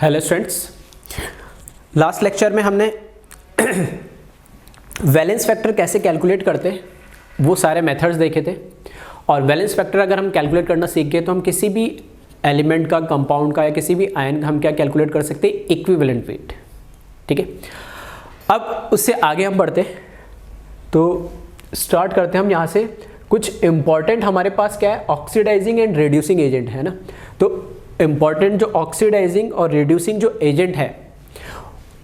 Hello students, last lecture में हमने valence factor कैसे कैलकुलेट करते हैं वो सारे मेथड्स देखे थे। और वैलेंस फैक्टर अगर हम कैलकुलेट करना सीख गए तो हम किसी भी एलिमेंट का, कंपाउंड का या किसी भी आयन का हम क्या कैलकुलेट कर सकते हैं, इक्विवेलेंट वेट। ठीक है, अब उससे आगे हम बढ़ते हैं तो स्टार्ट करते हैं हम यहाँ से। कुछ इंपॉर्टेंट हमारे पास क्या है, ऑक्सीडाइजिंग एंड रिड्यूसिंग एजेंट है ना। तो इंपॉर्टेंट जो ऑक्सीडाइजिंग और रिड्यूसिंग जो एजेंट है,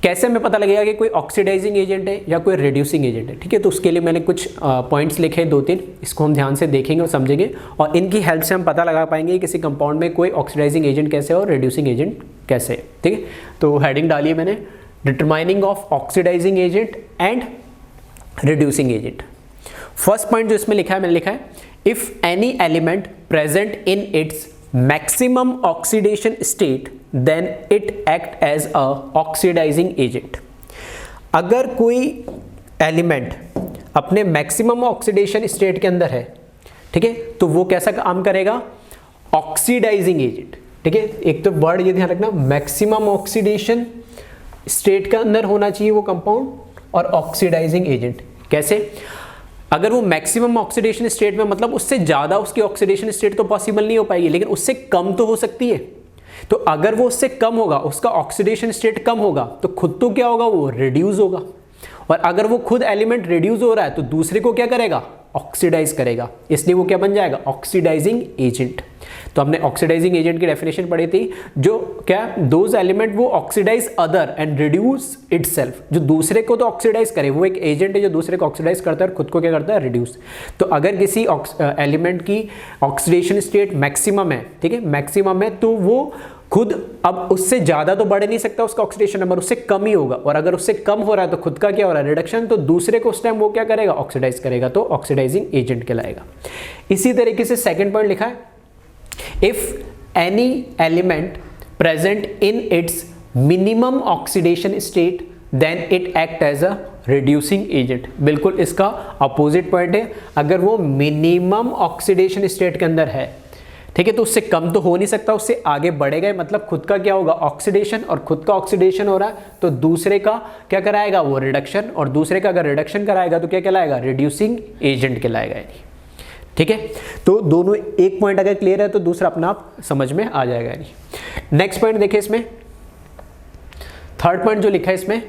कैसे हमें पता लगेगा कि कोई ऑक्सीडाइजिंग एजेंट है या कोई रिड्यूसिंग एजेंट है। ठीक है, तो उसके लिए मैंने कुछ पॉइंट्स लिखे हैं, 2-3, इसको हम ध्यान से देखेंगे और समझेंगे और इनकी हेल्प से हम पता लगा पाएंगे कि किसी कंपाउंड में कोई ऑक्सीडाइजिंग एजेंट कैसे है और रिड्यूसिंग एजेंट कैसे है। ठीक है, तो हेडिंग डालिए मैंने, determining of oxidising agent and reducing agent. First point जो इसमें लिखा है, मैंने लिखा है if any element present in its maximum oxidation state then it act as a oxidizing agent। अगर कोई एलिमेंट अपने मैक्सिमम ऑक्सीडेशन स्टेट के अंदर है, ठीक है, तो वो कैसा काम करेगा, ऑक्सीडाइजिंग एजेंट। ठीक है, एक तो वर्ड ये ध्यान रखना, मैक्सिमम ऑक्सीडेशन स्टेट के अंदर होना चाहिए वो कंपाउंड, और ऑक्सीडाइजिंग एजेंट कैसे, अगर वो मैक्सिमम ऑक्सीडेशन स्टेट में, मतलब उससे ज़्यादा उसकी ऑक्सीडेशन स्टेट तो पॉसिबल नहीं हो पाएगी, लेकिन उससे कम तो हो सकती है। तो अगर वो उससे कम होगा, उसका ऑक्सीडेशन स्टेट कम होगा, तो खुद तो क्या होगा, वो रिड्यूस होगा। और अगर वो खुद एलिमेंट रिड्यूस हो रहा है तो दूसरे को क्या करेगा, ऑक्सीडाइज करेगा, इसलिए वो क्या बन जाएगा, ऑक्सीडाइजिंग एजेंट। तो हमने ऑक्सीडाइजिंग एजेंट की डेफिनेशन पढ़ी थी, जो क्या, दोज एलिमेंट वो oxidise other and reduce itself, जो दूसरे को तो ऑक्सीडाइज करे, वो एक एजेंट है जो दूसरे को ऑक्सीडाइज करता है और खुद को क्या करता है, रिड्यूस। तो अगर किसी एलिमेंट की ऑक्सीडेशन स्टेट मैक्सिमम है, ठीक है, मैक्सिमम है, तो वो खुद अब उससे ज़्यादा तो बढ़ नहीं सकता उसका ऑक्सीडेशन नंबर, उससे कम ही होगा। और अगर उससे कम हो रहा है तो खुद का क्या हो रहा है, रिडक्शन, तो दूसरे को उस टाइम वो क्या करेगा, ऑक्सीडाइज करेगा, तो ऑक्सीडाइजिंग एजेंट कहलाएगा। इसी तरीके से सेकंड पॉइंट लिखा है, if any element present in its minimum oxidation state then it act as a reducing agent. बिल्कुल इसका अपोजिट पॉइंट है, अगर वो मिनिमम ऑक्सीडेशन स्टेट के अंदर है, ठीक है, तो उससे कम तो हो नहीं सकता, उससे आगे बढ़ेगा, मतलब खुद का क्या होगा, ऑक्सीडेशन, और खुद का ऑक्सीडेशन हो रहा है तो दूसरे का क्या कराएगा, वो रिडक्शन, और दूसरे का अगर रिडक्शन कराएगा तो क्या कहलाएगा, रिड्यूसिंग एजेंट कहलाएगा। ठीक है, तो दोनों एक पॉइंट अगर क्लियर है तो दूसरा अपना आप समझ में आ जाएगा। नेक्स्ट पॉइंट देखिए, इसमें थर्ड पॉइंट जो लिखा है इसमें,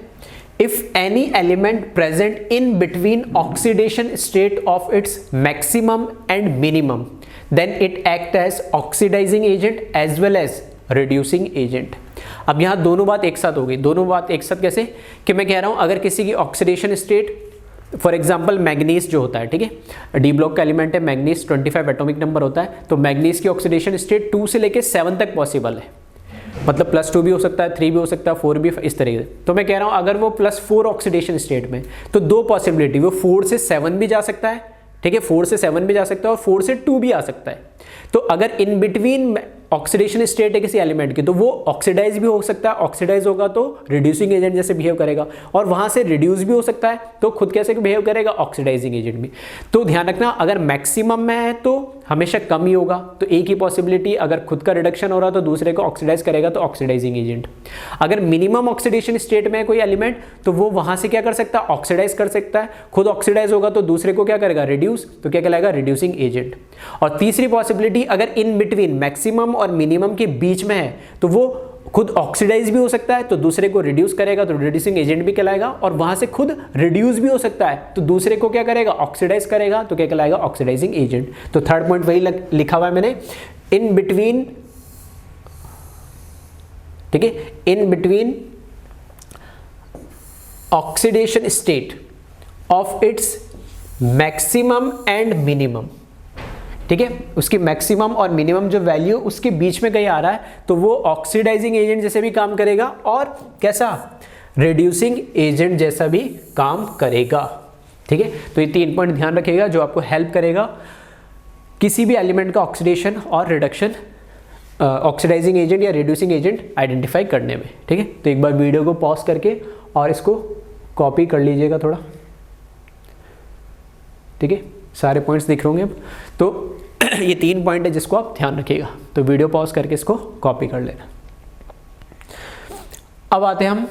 if any element present in between oxidation state of its maximum and minimum then it act as oxidizing agent as well as reducing agent। अब यहाँ दोनों बात एक साथ हो गई, दोनों बात एक साथ कैसे, कि मैं कह रहा हूँ अगर किसी की oxidation state, for example manganese जो होता है, ठीक है, डी ब्लॉक का एलिमेंट है मैग्नीज, 25 एटॉमिक नंबर होता है, तो मैग्नीज की ऑक्सीडेशन स्टेट 2 से लेके 7 तक पॉसिबल है, मतलब +2 भी हो सकता है, 3 भी हो सकता है, 4 भी, इस तरीके से। तो मैं कह रहा हूँ अगर वो +4 ऑक्सीडेशन स्टेट में, तो 2 पॉसिबिलिटी, वो 4 से 7 भी जा सकता है, ठीक है, 4 से 7 भी जा सकता है और 4 से 2 भी आ सकता है। तो अगर इन बिटवीन ऑक्सीडेशन स्टेट है किसी एलिमेंट की, तो वो ऑक्सीडाइज भी हो सकता है, ऑक्सीडाइज होगा तो रिड्यूसिंग एजेंट जैसे बिहेव करेगा, और वहां से रिड्यूस भी हो सकता है तो खुद कैसे बिहेव करेगा, ऑक्सीडाइजिंग एजेंट भी। तो ध्यान रखना, अगर मैक्सिमम में है तो हमेशा कम ही होगा, तो एक ही पॉसिबिलिटी, अगर खुद का रिडक्शन हो रहा तो दूसरे को ऑक्सीडाइज करेगा तो ऑक्सीडाइजिंग एजेंट। अगर मिनिमम ऑक्सीडेशन स्टेट में है कोई एलिमेंट, तो वो वहां से क्या कर सकता है, ऑक्सीडाइज कर सकता है, खुद ऑक्सीडाइज होगा तो दूसरे को क्या करेगा, रिड्यूस, तो क्या कहलाएगा, रिड्यूसिंग एजेंट। और तीसरी पॉसिबिलिटी, अगर इन बिटवीन मैक्सिमम और मिनिमम के बीच में है, तो वो खुद ऑक्सीडाइज भी हो सकता है तो दूसरे को रिड्यूस करेगा तो रिड्यूसिंग एजेंट भी कहलाएगा, और वहां से खुद रिड्यूस भी हो सकता है तो दूसरे को क्या करेगा, ऑक्सीडाइज करेगा, तो क्या कहलाएगा, ऑक्सीडाइजिंग एजेंट। तो थर्ड पॉइंट वही लिखा हुआ है मैंने, इन बिटवीन, ठीक है, in between oxidation state of its maximum and minimum, ठीक है, उसकी मैक्सिमम और मिनिमम जो वैल्यू उसके बीच में कहीं आ रहा है, तो वो ऑक्सीडाइजिंग एजेंट जैसे भी काम करेगा और कैसा, रिड्यूसिंग एजेंट जैसा भी काम करेगा। ठीक है, तो ये 3 पॉइंट ध्यान रखिएगा जो आपको हेल्प करेगा किसी भी एलिमेंट का ऑक्सीडेशन और रिडक्शन, ऑक्सीडाइजिंग एजेंट या रिड्यूसिंग एजेंट आइडेंटिफाई करने में। ठीक है, तो एक बार वीडियो को पॉज करके और इसको कॉपी कर लीजिएगा थोड़ा। ठीक है, सारे पॉइंट्स दिख रहे होंगे अब। तो ये 3 पॉइंट है जिसको आप ध्यान रखिएगा, तो वीडियो पॉज करके इसको कॉपी कर लेना। अब आते हैं हम,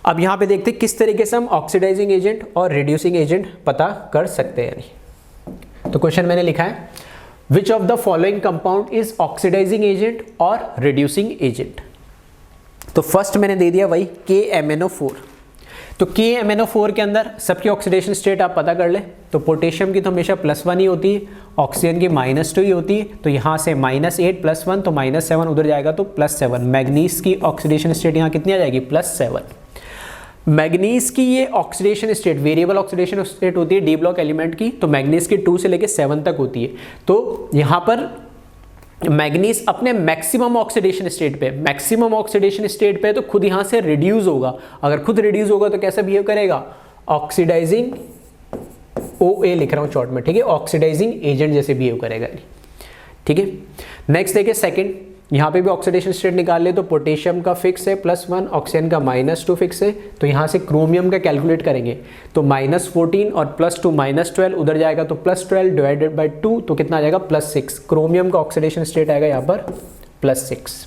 अब यहाँ पे देखते हैं किस तरीके से हम ऑक्सीडाइजिंग एजेंट और रिड्यूसिंग एजेंट पता कर सकते हैं। यानी तो क्वेश्चन मैंने लिखा है which of the following compound is oxidising agent और रिड्यूसिंग एजेंट। तो फर्स्ट मैंने दे दिया वही KMnO4। तो KMnO4 के अंदर सबकी ऑक्सीडेशन स्टेट आप पता कर ले। तो पोटेशियम की तो हमेशा +1 ही होती है, ऑक्सीजन की -2 ही होती है। तो यहाँ से -8 + 1 तो -7, उधर जाएगा तो +7। मैग्नीज की ऑक्सीडेशन स्टेट यहाँ कितनी आ जाएगी, +7। मैग्नीज की ये oxidation state, variable oxidation state होती है डी ब्लॉक एलिमेंट की। तो मैग्नीज की 2 से लेकर 7 तक होती है। तो यहाँ पर मैग्नीज अपने मैक्सिमम ऑक्सीडेशन स्टेट पे तो खुद यहाँ से रिड्यूस होगा। अगर खुद रिड्यूस होगा तो कैसा बिहेव करेगा, ऑक्सीडाइजिंग OA लिख रहा हूँ शॉर्ट में, ठीक है, ऑक्सीडाइजिंग एजेंट जैसे बिहेव करेगा, ठीक है। नेक्स्ट देखिए सेकंड, यहाँ पे भी ऑक्सीडेशन स्टेट निकाल ले। तो पोटेशियम का फिक्स है +1, ऑक्सीजन का -2 फिक्स है। तो यहाँ से क्रोमियम का कैलकुलेट करेंगे तो -14 और +2 -12, उधर जाएगा तो +12 डिवाइडेड बाई 2 तो कितना आ जाएगा, +6। क्रोमियम का ऑक्सीडेशन स्टेट आएगा यहाँ पर +6।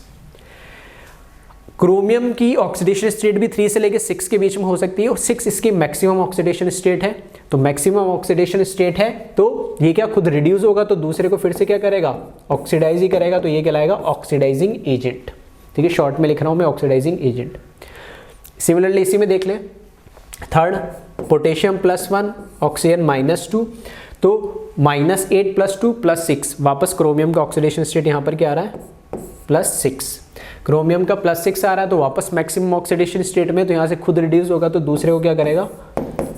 क्रोमियम की ऑक्सीडेशन स्टेट भी 3 से लेकर 6 के बीच में हो सकती है और 6 इसकी मैक्सिमम ऑक्सीडेशन स्टेट है। तो मैक्सिमम ऑक्सीडेशन स्टेट है तो ये क्या खुद रिड्यूस होगा तो दूसरे को फिर से क्या करेगा, ऑक्सीडाइज ही करेगा। तो ये कहलाएगा ऑक्सीडाइजिंग एजेंट, ठीक है, शॉर्ट में लिख रहा हूं मैं ऑक्सीडाइजिंग एजेंट। सिमिलरली इसी में देख लें थर्ड, पोटेशियम +1, ऑक्सीजन -2, तो -8 + 2 +6, वापस क्रोमियम का ऑक्सीडेशन स्टेट यहाँ पर क्या आ रहा है, +6। क्रोमियम का +6 आ रहा है तो वापस मैक्सिमम ऑक्सीडेशन स्टेट में, तो यहाँ से खुद रिड्यूस होगा तो दूसरे को क्या करेगा,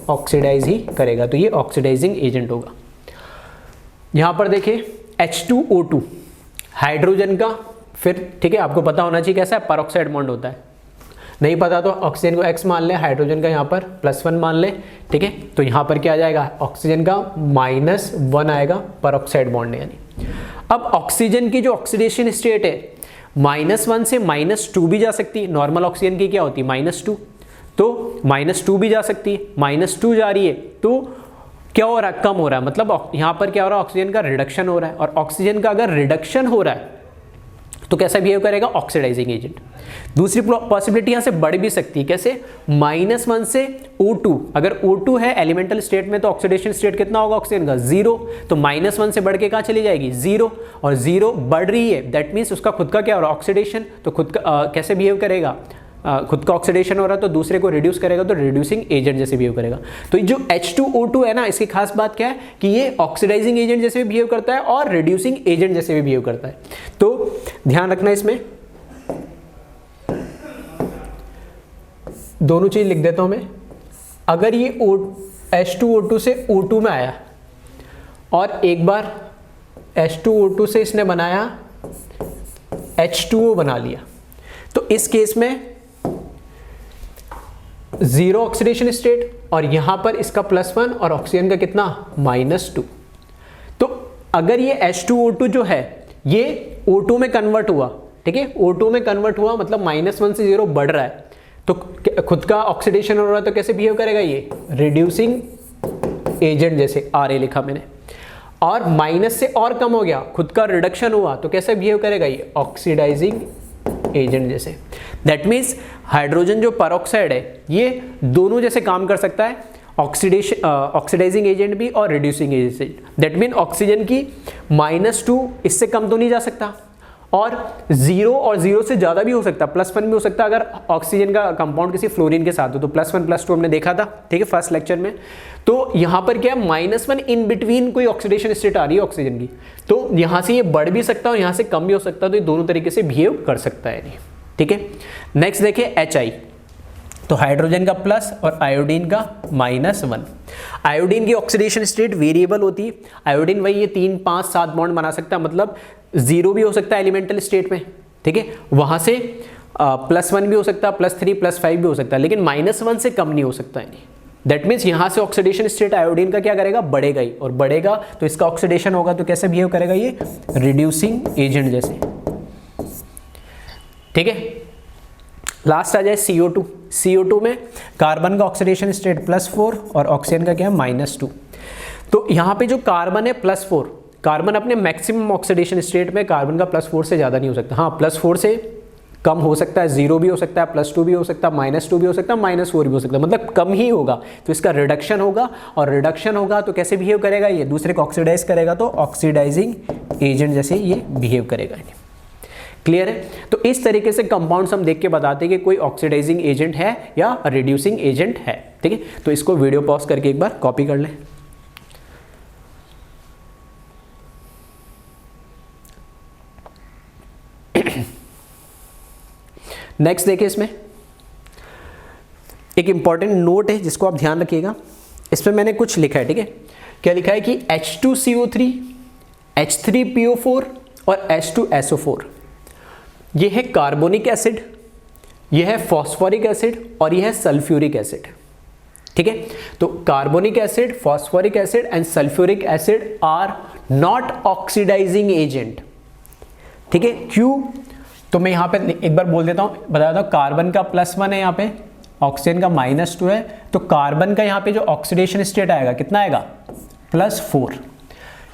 ऑक्सीडाइज ही करेगा। तो ये ऑक्सीडाइजिंग एजेंट होगा। यहाँ पर देखिए H2O2 हाइड्रोजन का, फिर ठीक है आपको पता होना चाहिए कैसा है, परऑक्साइड बॉन्ड होता है। नहीं पता तो ऑक्सीजन को X मान ले, हाइड्रोजन का यहाँ पर +1 मान ले, ठीक है। तो यहाँ पर क्या आ जाएगा, ऑक्सीजन का -1 आएगा, परऑक्साइड बॉन्ड यानी। अब ऑक्सीजन की जो ऑक्सीडेशन स्टेट है -1 से -2 भी जा सकती है। नॉर्मल ऑक्सीजन की क्या होती है, -2, तो -2 भी जा सकती है। -2 जा रही है तो क्या हो रहा है, कम हो रहा है, मतलब यहाँ पर क्या हो रहा है, ऑक्सीजन का रिडक्शन हो रहा है। और ऑक्सीजन का अगर रिडक्शन हो रहा है तो कैसा बिहेव करेगा, ऑक्सीडाइजिंग एजेंट। दूसरी पॉसिबिलिटी यहाँ से बढ़ भी सकती है, कैसे, -1 से O2, अगर O2 है एलिमेंटल स्टेट में तो ऑक्सीडेशन स्टेट कितना होगा ऑक्सीजन का, 0। तो -1 से बढ़ के कहाँ चली जाएगी, 0, और 0 बढ़ रही है दैट मीन्स उसका खुद का क्या हो रहा है, ऑक्सीडेशन। तो खुद का कैसे बिहेव करेगा, खुद का ऑक्सीडेशन हो रहा है तो दूसरे को रिड्यूस करेगा, तो रिड्यूसिंग एजेंट जैसे बिहेव करेगा। तो जो H2O2 है ना, इसकी खास बात क्या है कि ये ऑक्सीडाइजिंग एजेंट जैसे भी बिहेव करता है और रिड्यूसिंग एजेंट जैसे भी बिहेव करता है। तो ध्यान रखना इसमें, दोनों चीज लिख देता हूं मैं। अगर ये H2O2 से O2 में आया और एक बार H2O2 से इसने बनाया H2O बना लिया, तो इस केस में 0 ऑक्सीडेशन स्टेट और यहां पर इसका +1 और ऑक्सीजन का कितना, -2। तो अगर ये H2O2 जो है ये O2 में कन्वर्ट हुआ, ठीक है, O2 में कन्वर्ट हुआ मतलब -1 से 0 बढ़ रहा है, तो खुद का ऑक्सीडेशन हो रहा है तो कैसे बिहेव करेगा, ये रिड्यूसिंग एजेंट जैसे RA लिखा मैंने। और माइनस से और कम हो गया, खुद का रिडक्शन हुआ तो कैसे बिहेव करेगा, ये ऑक्सीडाइजिंग एजेंट जैसे। दैट मीन्स हाइड्रोजन जो परऑक्साइड है ये दोनों जैसे काम कर सकता है, ऑक्सीडाइजिंग एजेंट भी और reducing agent. That mean oxygen की -2 इससे कम तो नहीं जा सकता, और 0 और 0 से ज़्यादा भी हो सकता, +1 भी हो सकता अगर ऑक्सीजन का कंपाउंड किसी फ्लोरीन के साथ हो। तो +1 +2 हमने देखा था, ठीक है, फर्स्ट लेक्चर में। तो यहाँ पर क्या है, -1 इन बिटवीन कोई ऑक्सीडेशन स्टेट आ रही है ऑक्सीजन की, तो यहाँ से ये बढ़ भी सकता है और यहाँ से कम भी हो सकता है। तो ये दोनों तरीके से बिहेव कर सकता है, ठीक है। नेक्स्ट देखिए HI, तो हाइड्रोजन का प्लस और आयोडीन का -1। आयोडीन की ऑक्सीडेशन स्टेट वेरिएबल होती है। आयोडीन वही ये 3, 5, 7 बॉन्ड बना सकता है, मतलब 0 भी हो सकता है एलिमेंटल स्टेट में, ठीक है, वहां से +1 भी हो सकता है, +3, +5 भी हो सकता है, लेकिन -1 से कम नहीं हो सकता है। दैट मीन्स यहाँ से ऑक्सीडेशन स्टेट आयोडीन का क्या करेगा, बढ़ेगा ही, और बढ़ेगा तो इसका ऑक्सीडेशन होगा तो कैसे बिहेव करेगा, ये रिड्यूसिंग एजेंट जैसे, ठीक है। लास्ट आ जाए CO2। CO2 में कार्बन का ऑक्सीडेशन स्टेट +4 और ऑक्सीजन का क्या है, -2। तो यहाँ पे जो कार्बन है +4, कार्बन अपने मैक्सिमम ऑक्सीडेशन स्टेट में कार्बन का +4 से ज़्यादा नहीं हो सकता। हाँ, +4 से कम हो सकता है, 0 भी हो सकता है, +2 भी हो सकता है, -2 भी हो सकता है, -4 भी हो सकता है, मतलब कम ही होगा। तो इसका रिडक्शन होगा, और रिडक्शन होगा तो कैसे बिहेव करेगा, ये दूसरे को ऑक्सीडाइज करेगा, तो ऑक्सीडाइजिंग एजेंट जैसे ये बिहेव करेगा। क्लियर है? तो इस तरीके से कंपाउंड्स हम देख के बताते हैं कि कोई ऑक्सीडाइजिंग एजेंट है या रिड्यूसिंग एजेंट है। ठीक है, तो इसको वीडियो पॉज करके एक बार कॉपी कर लें। नेक्स्ट देखिए, इसमें एक इंपॉर्टेंट नोट है जिसको आप ध्यान रखिएगा। इसमें मैंने कुछ लिखा है। ठीक है, क्या लिखा है कि H2CO3, H3PO4 और H2SO4 ये है कार्बोनिक एसिड, ये है फॉस्फोरिक एसिड और ये है सल्फ्यूरिक एसिड। ठीक है, तो carbonic acid, phosphoric acid and sulphuric acid are not oxidising agent. ठीक है, क्यों? तो मैं यहाँ पे एक बार बोल देता हूँ, बता देता हूँ। कार्बन का +1 है यहाँ पे, ऑक्सीजन का -2 है, तो कार्बन का यहाँ पे जो ऑक्सीडेशन स्टेट आएगा कितना आएगा, +4।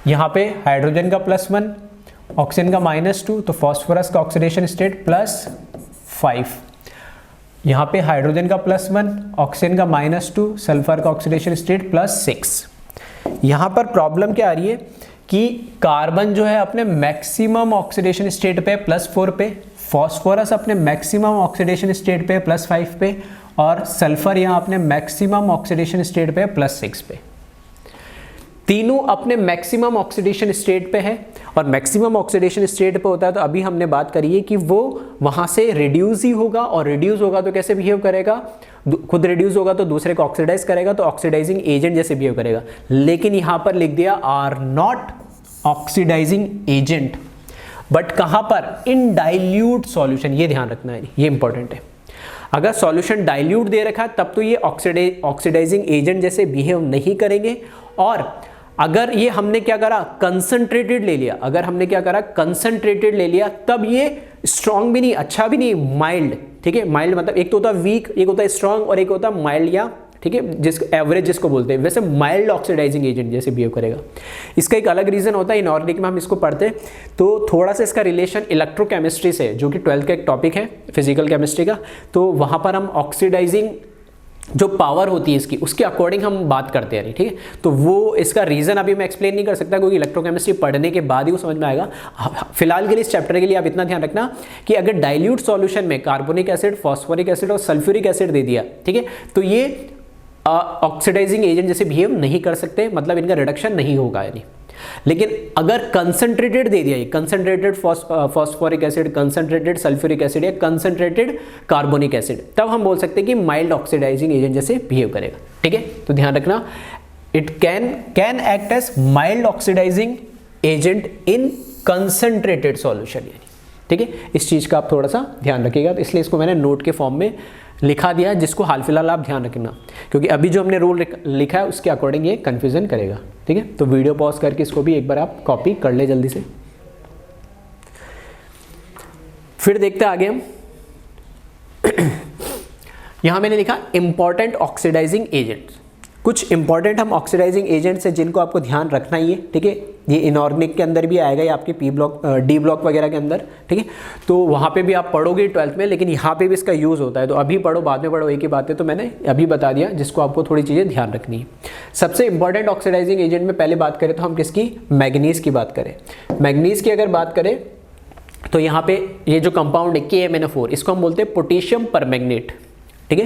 यहाँ पे हाइड्रोजन का +1, ऑक्सीजन का -2, तो फॉस्फोरस का ऑक्सीडेशन स्टेट +5। यहाँ पे हाइड्रोजन का +1, ऑक्सीजन का -2, सल्फर का ऑक्सीडेशन स्टेट +6। यहाँ पर प्रॉब्लम क्या आ रही है कि कार्बन जो है अपने मैक्सिमम ऑक्सीडेशन स्टेट पे +4 पे, फॉस्फोरस अपने मैक्सिमम ऑक्सीडेशन स्टेट पे +5 पे, और सल्फर यहाँ अपने मैक्सिमम ऑक्सीडेशन स्टेट पे +6 पे। तीनों अपने मैक्सिमम ऑक्सीडेशन स्टेट पे है, और मैक्सिमम ऑक्सीडेशन स्टेट पे होता है तो अभी हमने बात करी है कि वो वहां से रिड्यूस ही होगा, और रिड्यूस होगा तो कैसे बिहेव करेगा, खुद रिड्यूस होगा तो दूसरे को ऑक्सीडाइज करेगा, तो ऑक्सीडाइजिंग एजेंट जैसे बिहेव करेगा। लेकिन यहां पर लिख दिया are not oxidising agent, but कहां पर, इन डाइल्यूट सॉल्यूशन। ये ध्यान रखना है, ये इंपॉर्टेंट है। अगर सॉल्यूशन डाइल्यूट दे रखा है तब तो ये ऑक्सीडाइजिंग एजेंट जैसे बिहेव नहीं करेंगे। और अगर ये हमने क्या करा, कंसंट्रेटेड ले लिया, अगर हमने क्या करा, कंसंट्रेटेड ले लिया, तब ये स्ट्रॉन्ग भी नहीं, अच्छा भी नहीं, माइल्ड। ठीक है, माइल्ड मतलब एक तो होता है वीक, एक होता है स्ट्रॉन्ग, और एक होता है माइल्ड, या ठीक है जिसको एवरेज जिसको बोलते हैं, वैसे माइल्ड ऑक्सीडाइजिंग एजेंट जैसे बिहेव करेगा। इसका एक अलग रीजन होता है, इनऑर्गेनिक में हम इसको पढ़ते तो थोड़ा सा इसका रिलेशन इलेक्ट्रोकेमिस्ट्री से, जो कि 12th का एक टॉपिक है फिजिकल केमिस्ट्री का, तो वहाँ पर हम ऑक्सीडाइजिंग जो पावर होती है इसकी, उसके अकॉर्डिंग हम बात करते हैं। ठीक है, तो वो इसका रीज़न अभी मैं एक्सप्लेन नहीं कर सकता, क्योंकि इलेक्ट्रोकेमिस्ट्री पढ़ने के बाद ही वो समझ में आएगा। फिलहाल के लिए इस चैप्टर के लिए आप इतना ध्यान रखना कि अगर डाइल्यूट सॉल्यूशन में कार्बोनिक एसिड, फॉस्फोरिक एसिड और सल्फ्यूरिक एसिड दे दिया, ठीक है, तो ये ऑक्सीडाइजिंग एजेंट जैसे बिहेव नहीं कर सकते, मतलब इनका रिडक्शन नहीं होगा यानी। लेकिन अगर कंसंट्रेटेड दे दिया, concentrated phosphoric acid, concentrated sulphuric acid या कंसंट्रेटेड कार्बोनिक एसिड, तब हम बोल सकते हैं कि माइल्ड ऑक्सीडाइजिंग एजेंट जैसे बिहेव करेगा। ठीक है, तो ध्यान रखना, it can act as mild oxidising agent in concentrated solution यानी। ठीक है, इस चीज का आप थोड़ा सा ध्यान रखिएगा, तो इसलिए इसको मैंने नोट के फॉर्म में लिखा दिया, जिसको हाल फिलहाल आप ध्यान रखना, क्योंकि अभी जो हमने रूल लिखा है उसके अकॉर्डिंग ये कंफ्यूजन करेगा। ठीक है, तो वीडियो पॉज करके इसको भी एक बार आप कॉपी कर ले जल्दी से। फिर देखते हैं आगे हम। यहां मैंने लिखा इंपॉर्टेंट ऑक्सीडाइजिंग एजेंट्स। कुछ इंपॉर्टेंट हम ऑक्सीडाइजिंग एजेंट्स हैं जिनको आपको ध्यान रखना ही है। ठीक है, ये इनऑर्गेनिक के अंदर भी आएगा, ये आपके पी ब्लॉक, डी ब्लॉक वगैरह के अंदर। ठीक है, तो वहाँ पे भी आप पढ़ोगे 12th में, लेकिन यहाँ पे भी इसका यूज़ होता है, तो अभी पढ़ो बाद में पढ़ो, एक ही बात है, तो मैंने अभी बता दिया जिसको आपको थोड़ी चीज़ें ध्यान रखनी है। सबसे इंपॉर्टेंट ऑक्सीडाइजिंग एजेंट में पहले बात करें तो हम किसकी, मैग्नीज की बात करें। मैग्नीज की अगर बात करें तो यहाँ पे ये जो कंपाउंड है KMnO4, इसको हम बोलते हैं पोटेशियम परमैंगनेट। ठीक है,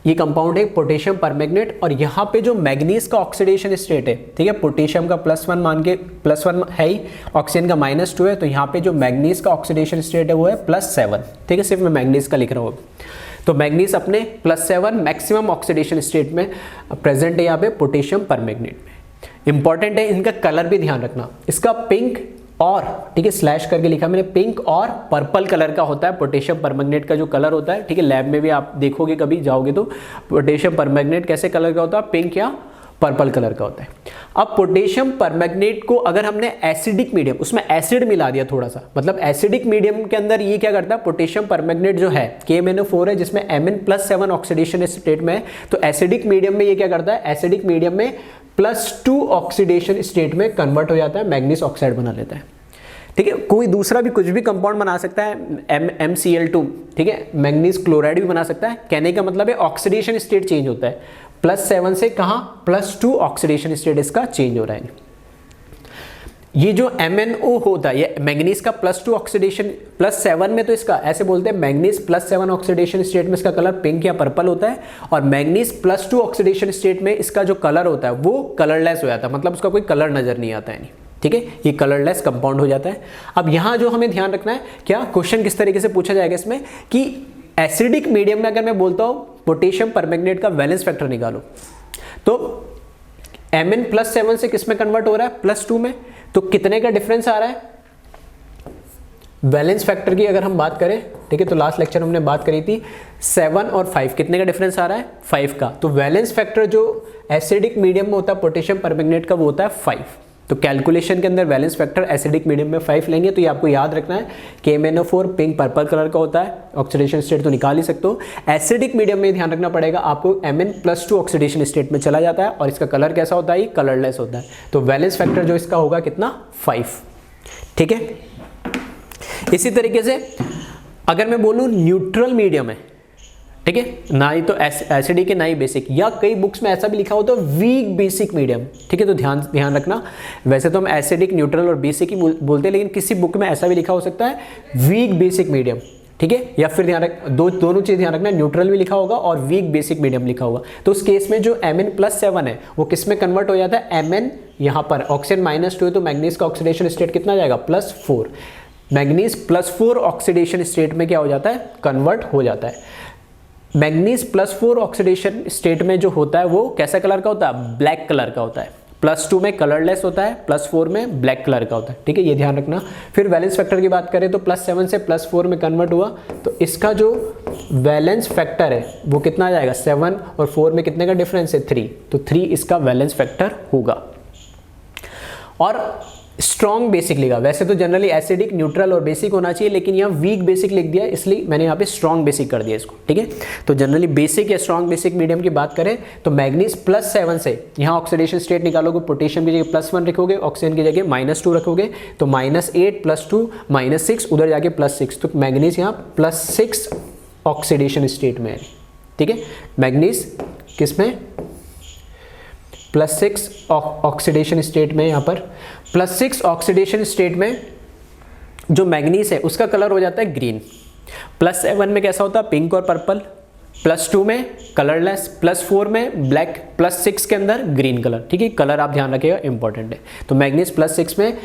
ये कंपाउंड है पोटेशियम परमैंगनेट, और यहाँ पे जो मैग्नीज का ऑक्सीडेशन स्टेट है, ठीक है, पोटेशियम का +1 मान के, +1 है ही, ऑक्सीजन का -2 है, तो यहाँ पे जो मैग्नीज का ऑक्सीडेशन स्टेट है वो है +7। ठीक है, सिर्फ मैं मैग्नीज का लिख रहा हूँ। तो मैग्नीज अपने +7 मैक्सिमम ऑक्सीडेशन स्टेट में प्रेजेंट है यहाँ पे पोटेशियम परमैंगनेट में। इंपॉर्टेंट है, इनका कलर भी ध्यान रखना, इसका पिंक और, ठीक है, स्लैश करके लिखा मैंने, पिंक और पर्पल कलर का होता है पोटेशियम परमैंगनेट का जो कलर होता है। ठीक है, लैब में भी आप देखोगे कभी जाओगे तो पोटेशियम परमैंगनेट कैसे कलर का होता है, पिंक या पर्पल कलर का होता है। अब पोटेशियम परमैंगनेट को अगर हमने एसिडिक मीडियम, उसमें एसिड मिला दिया थोड़ा सा, मतलब एसिडिक मीडियम के अंदर ये क्या करता है, पोटेशियम परमैंगनेट जो है KMnO4 है, जिसमें Mn+7 ऑक्सीडेशन स्टेट में है, तो एसिडिक मीडियम में ये क्या करता है, एसिडिक मीडियम में +2 ऑक्सीडेशन स्टेट में कन्वर्ट हो जाता है, मैग्नीज ऑक्साइड बना लेता है। ठीक है, कोई दूसरा भी कुछ भी कंपाउंड बना सकता है, MCl2, ठीक है, मैंगनीज क्लोराइड भी बना सकता है। कहने का मतलब है ऑक्सीडेशन स्टेट चेंज होता है, +7 से कहाँ +2 ऑक्सीडेशन स्टेट इसका चेंज हो रहा है। ये जो MnO होता है, ये मैंगनीज का +2 ऑक्सीडेशन, +7 में तो इसका ऐसे बोलते हैं मैंगनीज +7 ऑक्सीडेशन स्टेट में इसका कलर पिंक या पर्पल होता है, और मैंगनीज +2 ऑक्सीडेशन स्टेट में इसका जो कलर होता है वो कलरलेस हो जाता है, मतलब उसका कोई कलर नजर नहीं आता है। ठीक है, ये कलरलेस कंपाउंड हो जाता है। अब यहाँ जो हमें ध्यान रखना है, क्या क्वेश्चन किस तरीके से पूछा जाएगा इसमें कि एसिडिक मीडियम में अगर मैं बोलता हूँ पोटेशियम परमैंगनेट का वैलेंस फैक्टर निकालो, तो Mn+7 से किस में कन्वर्ट हो रहा है, +2 में, तो कितने का डिफरेंस आ रहा है वैलेंस फैक्टर की अगर हम बात करें। ठीक है, तो लास्ट लेक्चर हमने बात करी थी 7 और 5, कितने का डिफरेंस आ रहा है, 5 का। तो वैलेंस फैक्टर जो एसिडिक मीडियम में होता है पोटेशियम परमैंगनेट का वो होता है 5। तो कैलकुलेशन के अंदर वैलेंस फैक्टर एसिडिक मीडियम में 5 लेंगे, तो ये आपको याद रखना है कि MnO4 पिंक पर्पल कलर का होता है, ऑक्सीडेशन स्टेट तो निकाल ही सकते हो। एसिडिक मीडियम में ध्यान रखना पड़ेगा आपको, Mn+2 ऑक्सीडेशन स्टेट में चला जाता है और इसका कलर कैसा होता है, ये कलरलेस होता है। तो वैलेंस फैक्टर जो इसका होगा कितना, 5। ठीक है, इसी तरीके से अगर मैं बोलूँ न्यूट्रल मीडियम है, ठीक है, ना ही तो एसिडिक है ना ही बेसिक, या कई बुक्स में ऐसा भी लिखा होता है वीक बेसिक मीडियम। ठीक है, तो ध्यान रखना, वैसे तो हम एसिडिक, न्यूट्रल और बेसिक ही बोलते हैं, लेकिन किसी बुक में ऐसा भी लिखा हो सकता है वीक बेसिक मीडियम। ठीक है, या फिर दोनों चीज़ ध्यान रखना, न्यूट्रल भी लिखा होगा और वीक बेसिक मीडियम लिखा होगा। तो उस केस में जो Mn+7 है वो किस में कन्वर्ट हो जाता है, Mn यहाँ पर ऑक्सीजन -2 है तो मैंगनीज का ऑक्सीडेशन स्टेट कितना जाएगा, +4। मैंगनीज +4 ऑक्सीडेशन स्टेट में क्या हो जाता है, कन्वर्ट हो जाता है। मैंगनीज +4 ऑक्सीडेशन स्टेट में जो होता है वो कैसा कलर का होता है, ब्लैक कलर का होता है। +2 में कलरलेस होता है, +4 में ब्लैक कलर का होता है। ठीक है, ये ध्यान रखना। फिर वैलेंस फैक्टर की बात करें तो +7 से +4 में कन्वर्ट हुआ, तो इसका जो वैलेंस फैक्टर है वो कितना आ जाएगा, 7 और 4 में कितने का डिफरेंस है, 3, तो 3 इसका वैलेंस फैक्टर होगा। और स्ट्रॉन्ग बेसिक लिखा, वैसे तो जनरली एसिडिक, न्यूट्रल और बेसिक होना चाहिए, लेकिन यहाँ वीक बेसिक लिख दिया, इसलिए मैंने यहाँ पे स्ट्रॉन्ग बेसिक कर दिया इसको। ठीक है, तो जनरली बेसिक या स्ट्रॉन्ग बेसिक मीडियम की बात करें तो मैंगनीज +7 से यहाँ ऑक्सीडेशन स्टेट निकालोगे, पोटेशियम की जगह +1 रखोगे, ऑक्सीजन की जगह -2 रखोगे, तो -8 +2 -6, उधर जाके +6, तो मैंगनीज यहाँ +6 ऑक्सीडेशन स्टेट में है। ठीक है, मैंगनीज किस में, +6 ऑक्सीडेशन स्टेट में, यहाँ पर +6 ऑक्सीडेशन स्टेट में जो मैंगनीज है उसका कलर हो जाता है ग्रीन। +7 में कैसा होता है, पिंक और पर्पल, +2 में कलरलेस, +4 में ब्लैक, +6 के अंदर ग्रीन कलर। ठीक है, कलर आप ध्यान रखिएगा, इंपॉर्टेंट है। तो मैंगनीज +6 में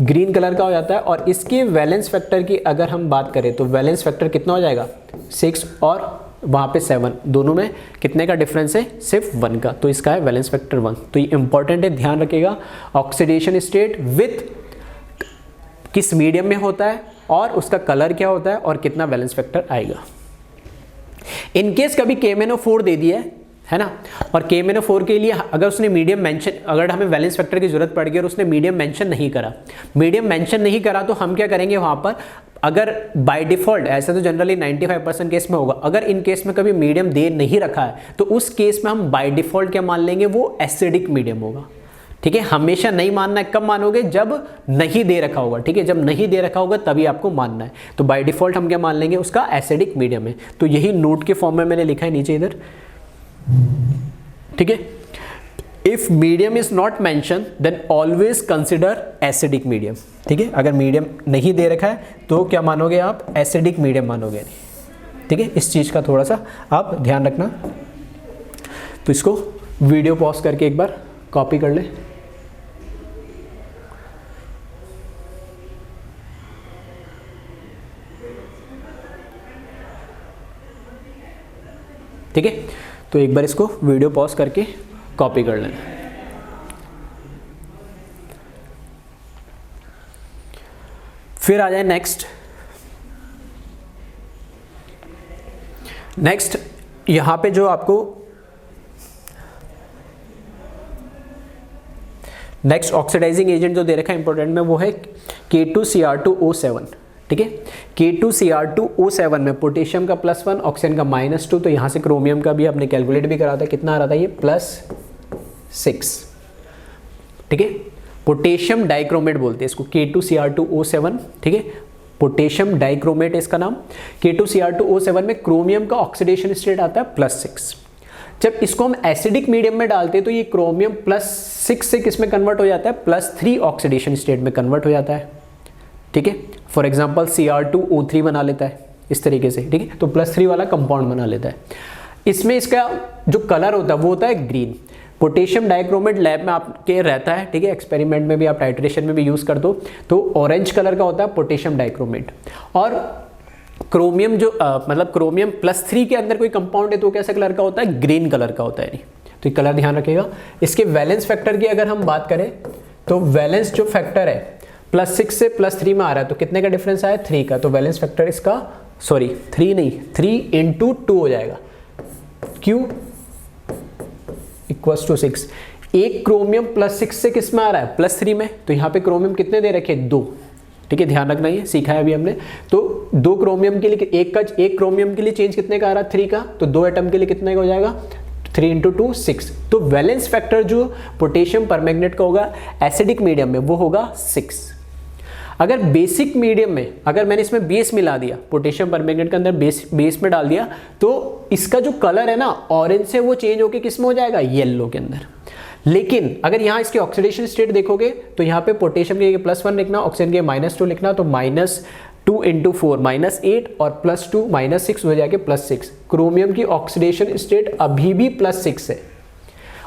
ग्रीन कलर का हो जाता है। और इसके वैलेंस फैक्टर की अगर हम बात करें तो वैलेंस फैक्टर कितना हो जाएगा, 6 और वहाँ पे 7, दोनों में कितने का डिफरेंस है, सिर्फ 1 का, तो इसका है वैलेंस फैक्टर 1। तो ये इंपॉर्टेंट है, ध्यान रखिएगा। ऑक्सीडेशन स्टेट विथ किस मीडियम में होता है और उसका कलर क्या होता है और कितना वैलेंस फैक्टर आएगा। इनकेस कभी KMnO4 दे दिया है ना, और KMnO4 के लिए अगर उसने मीडियम मेंशन, अगर हमें वैलेंस फैक्टर की जरूरत पड़ गई और उसने मीडियम मेंशन नहीं करा, तो हम क्या करेंगे वहाँ पर, अगर बाय डिफ़ॉल्ट, ऐसा तो जनरली 95% केस में होगा, अगर इन केस में कभी मीडियम दे नहीं रखा है तो उस केस में हम बाय डिफ़ॉल्ट क्या मान लेंगे, वो एसिडिक मीडियम होगा। ठीक है, हमेशा नहीं मानना है, कब मानोगे, जब नहीं दे रखा होगा। ठीक है, जब नहीं दे रखा होगा तभी आपको मानना है। तो बाय डिफ़ॉल्ट हम क्या मान लेंगे, उसका एसिडिक मीडियम है। तो यही नोट के फॉर्म में मैंने लिखा है नीचे इधर। ठीक है, if medium is not mention then always consider acidic medium. ठीक है, अगर मीडियम नहीं दे रखा है तो क्या मानोगे आप, एसिडिक मीडियम मानोगे। ठीक है, इस चीज का थोड़ा सा आप ध्यान रखना। तो इसको वीडियो पॉज करके एक बार कॉपी कर ले। ठीक है, तो एक बार इसको वीडियो पॉज करके कॉपी कर लेना। फिर आ जाए नेक्स्ट यहां पे जो आपको नेक्स्ट ऑक्सीडाइजिंग एजेंट जो दे रखा है इंपॉर्टेंट में, वो है K2Cr2O7। ठीक है, K2Cr2O7 में पोटेशियम का +1, ऑक्सीजन का -2, तो यहाँ से क्रोमियम का भी आपने कैलकुलेट भी करा था, कितना आ रहा था ये, +6। ठीक है, पोटेशियम डाइक्रोमेट बोलते हैं इसको, K2Cr2O7, ठीक है, पोटेशियम डाइक्रोमेट इसका नाम। K2Cr2O7 में क्रोमियम का ऑक्सीडेशन स्टेट आता है +6। जब इसको हम एसिडिक मीडियम में डालते हैं तो ये क्रोमियम +6 से किस में कन्वर्ट हो जाता है, +3 ऑक्सीडेशन स्टेट में कन्वर्ट हो जाता है, ठीक है। फॉर एग्जांपल Cr2O3 बना लेता है इस तरीके से, ठीक है, तो +3 वाला कंपाउंड बना लेता है। इसमें इसका जो कलर होता है वो होता है ग्रीन। पोटेशियम डाइक्रोमेट लैब में आपके रहता है, ठीक है, एक्सपेरिमेंट में भी आप टाइट्रेशन में भी यूज़ कर दो तो ऑरेंज कलर का होता है पोटेशियम डाइक्रोमेट। और क्रोमियम जो मतलब क्रोमियम +3 के अंदर कोई कंपाउंड है तो कैसा कलर का होता है, ग्रीन कलर का होता है। तो ये कलर ध्यान रखिएगा। इसके वैलेंस फैक्टर की अगर हम बात करें तो वैलेंस जो फैक्टर है +6 से +3 में आ रहा है तो कितने का डिफरेंस आया, 3 का। तो वैलेंस फैक्टर इसका 3 नहीं 3 × 2 हो जाएगा, Q = 6। एक क्रोमियम +6 से किस में आ रहा है, +3 में, तो यहाँ पे क्रोमियम कितने दे रखे, 2, ठीक है, ध्यान रखना, ये सीखा है अभी हमने। तो 2 क्रोमियम के लिए एक क्रोमियम के लिए चेंज कितने का आ रहा है, 3 का, तो 2 एटम के लिए कितने का हो जाएगा, 3 × 2 6। तो वैलेंस फैक्टर जो पोटेशियम परमैंगनेट का होगा एसिडिक मीडियम में वो होगा 6। अगर बेसिक मीडियम में अगर मैंने इसमें बेस मिला दिया, पोटेशियम परमैंगनेट के अंदर बेस में डाल दिया तो इसका जो कलर है ना ऑरेंज से वो चेंज होकर किस में हो जाएगा, येलो के अंदर। लेकिन अगर यहाँ इसके ऑक्सीडेशन स्टेट देखोगे तो यहाँ पे पोटेशियम के +1 लिखना, ऑक्सीजन के -2 लिखना, तो -2 × 4 -8 और +2 -6 हो जाएगा +6। क्रोमियम की ऑक्सीडेशन स्टेट अभी भी +6 है,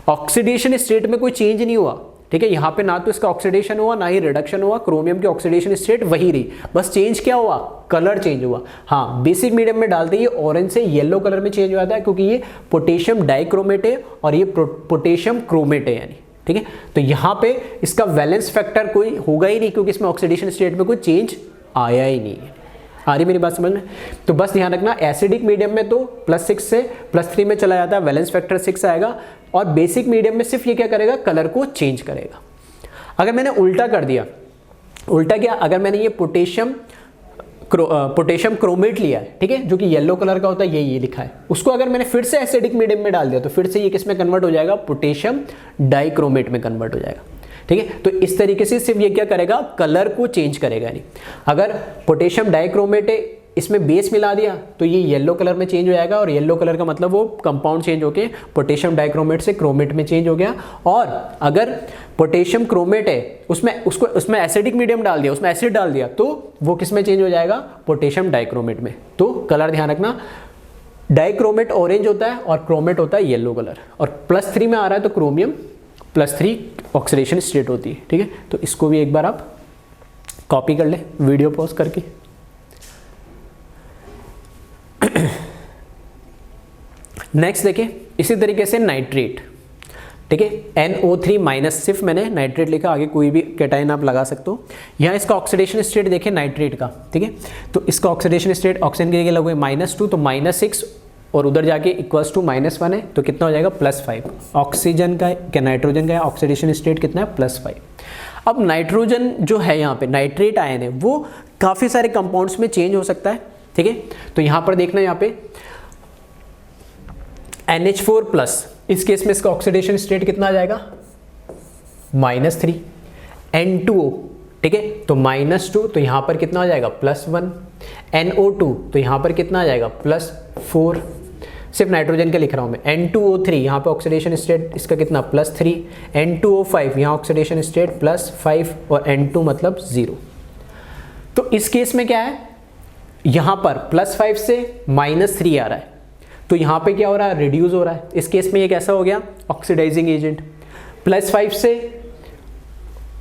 ऑक्सीडेशन स्टेट में कोई चेंज नहीं हुआ, ठीक है। यहाँ पे ना तो इसका ऑक्सीडेशन हुआ ना ही रिडक्शन हुआ, क्रोमियम की ऑक्सीडेशन स्टेट वही रही, बस चेंज क्या हुआ, कलर चेंज हुआ। हाँ, बेसिक मीडियम में डालते ही ऑरेंज से येलो कलर में चेंज हो जाता है क्योंकि ये पोटेशियम डाइक्रोमेट है और ये पोटेशियम क्रोमेट है यानी, ठीक है। तो यहाँ पे इसका वैलेंस फैक्टर कोई होगा ही नहीं क्योंकि इसमें ऑक्सीडेशन स्टेट में कोई चेंज आया ही नहीं है। आ रही मेरी बात समझ में? तो बस ध्यान रखना एसिडिक मीडियम में तो +6 से +3 में चला जाता है, वैलेंस फैक्टर 6 आएगा, और बेसिक मीडियम में सिर्फ ये क्या करेगा, कलर को चेंज करेगा। अगर मैंने उल्टा कर दिया, उल्टा क्या, अगर मैंने ये पोटेशियम क्रोमेट लिया है, ठीक है, जो कि येलो कलर का होता है, ये लिखा है, उसको अगर मैंने फिर से एसिडिक मीडियम में डाल दिया तो फिर से ये किस में कन्वर्ट हो जाएगा, पोटेशियम डाइक्रोमेट में कन्वर्ट हो जाएगा, ठीक है। तो इस तरीके से सिर्फ ये क्या करेगा, कलर को चेंज करेगा। नहीं, अगर पोटेशियम डाइक्रोमेट है इसमें बेस मिला दिया तो ये येलो कलर में चेंज हो जाएगा, और येलो कलर का मतलब वो कंपाउंड चेंज होके पोटेशियम डाइक्रोमेट से क्रोमेट में चेंज हो गया। और अगर पोटेशियम क्रोमेट है उसमें एसिडिक मीडियम डाल दिया, उसमें एसिड डाल दिया तो वो किस में चेंज हो जाएगा, पोटेशियम डाइक्रोमेट में। तो कलर ध्यान रखना, डाइक्रोमेट ऑरेंज होता है और क्रोमेट होता है येलो कलर, और +3 में आ रहा है तो क्रोमियम +3 ऑक्सीडेशन स्टेट होती है, ठीक है। तो इसको भी एक बार आप कॉपी कर ले वीडियो पॉज करके। नेक्स्ट देखिए, इसी तरीके से नाइट्रेट, ठीक है, NO3- सिर्फ मैंने नाइट्रेट लिखा, आगे कोई भी कैटायन आप लगा सकते हो। यहाँ इसका ऑक्सीडेशन स्टेट देखिए नाइट्रेट का, ठीक है, तो इसका ऑक्सीडेशन स्टेट ऑक्सीजन के लिए लगे -2 तो -6 और उधर जाके =-1 है तो कितना हो जाएगा, +5। ऑक्सीजन का क्या नाइट्रोजन का ऑक्सीडेशन स्टेट कितना है, +5। अब नाइट्रोजन जो है यहाँ पे नाइट्रेट आयन है वो काफ़ी सारे कंपाउंड्स में चेंज हो सकता है, ठीक है। तो यहाँ पर देखना, यहाँ पे NH4+, इस केस में इसका ऑक्सीडेशन स्टेट कितना आ जाएगा, -3। N2O, ठीक है, तो -2 तो यहाँ पर कितना आ जाएगा, +1। NO2 तो यहाँ पर कितना आ जाएगा, +4। सिर्फ नाइट्रोजन का लिख रहा हूँ मैं। N2O3 यहाँ पे ऑक्सीडेशन स्टेट इसका कितना, +3। N2O5 यहाँ ऑक्सीडेशन स्टेट +5 और N2 मतलब 0। तो इस केस में क्या है, यहाँ पर +5 से -3 आ रहा है तो यहाँ पे क्या हो रहा है, रिड्यूस हो रहा है। इस केस में ये कैसा हो गया, ऑक्सीडाइजिंग एजेंट। +5 से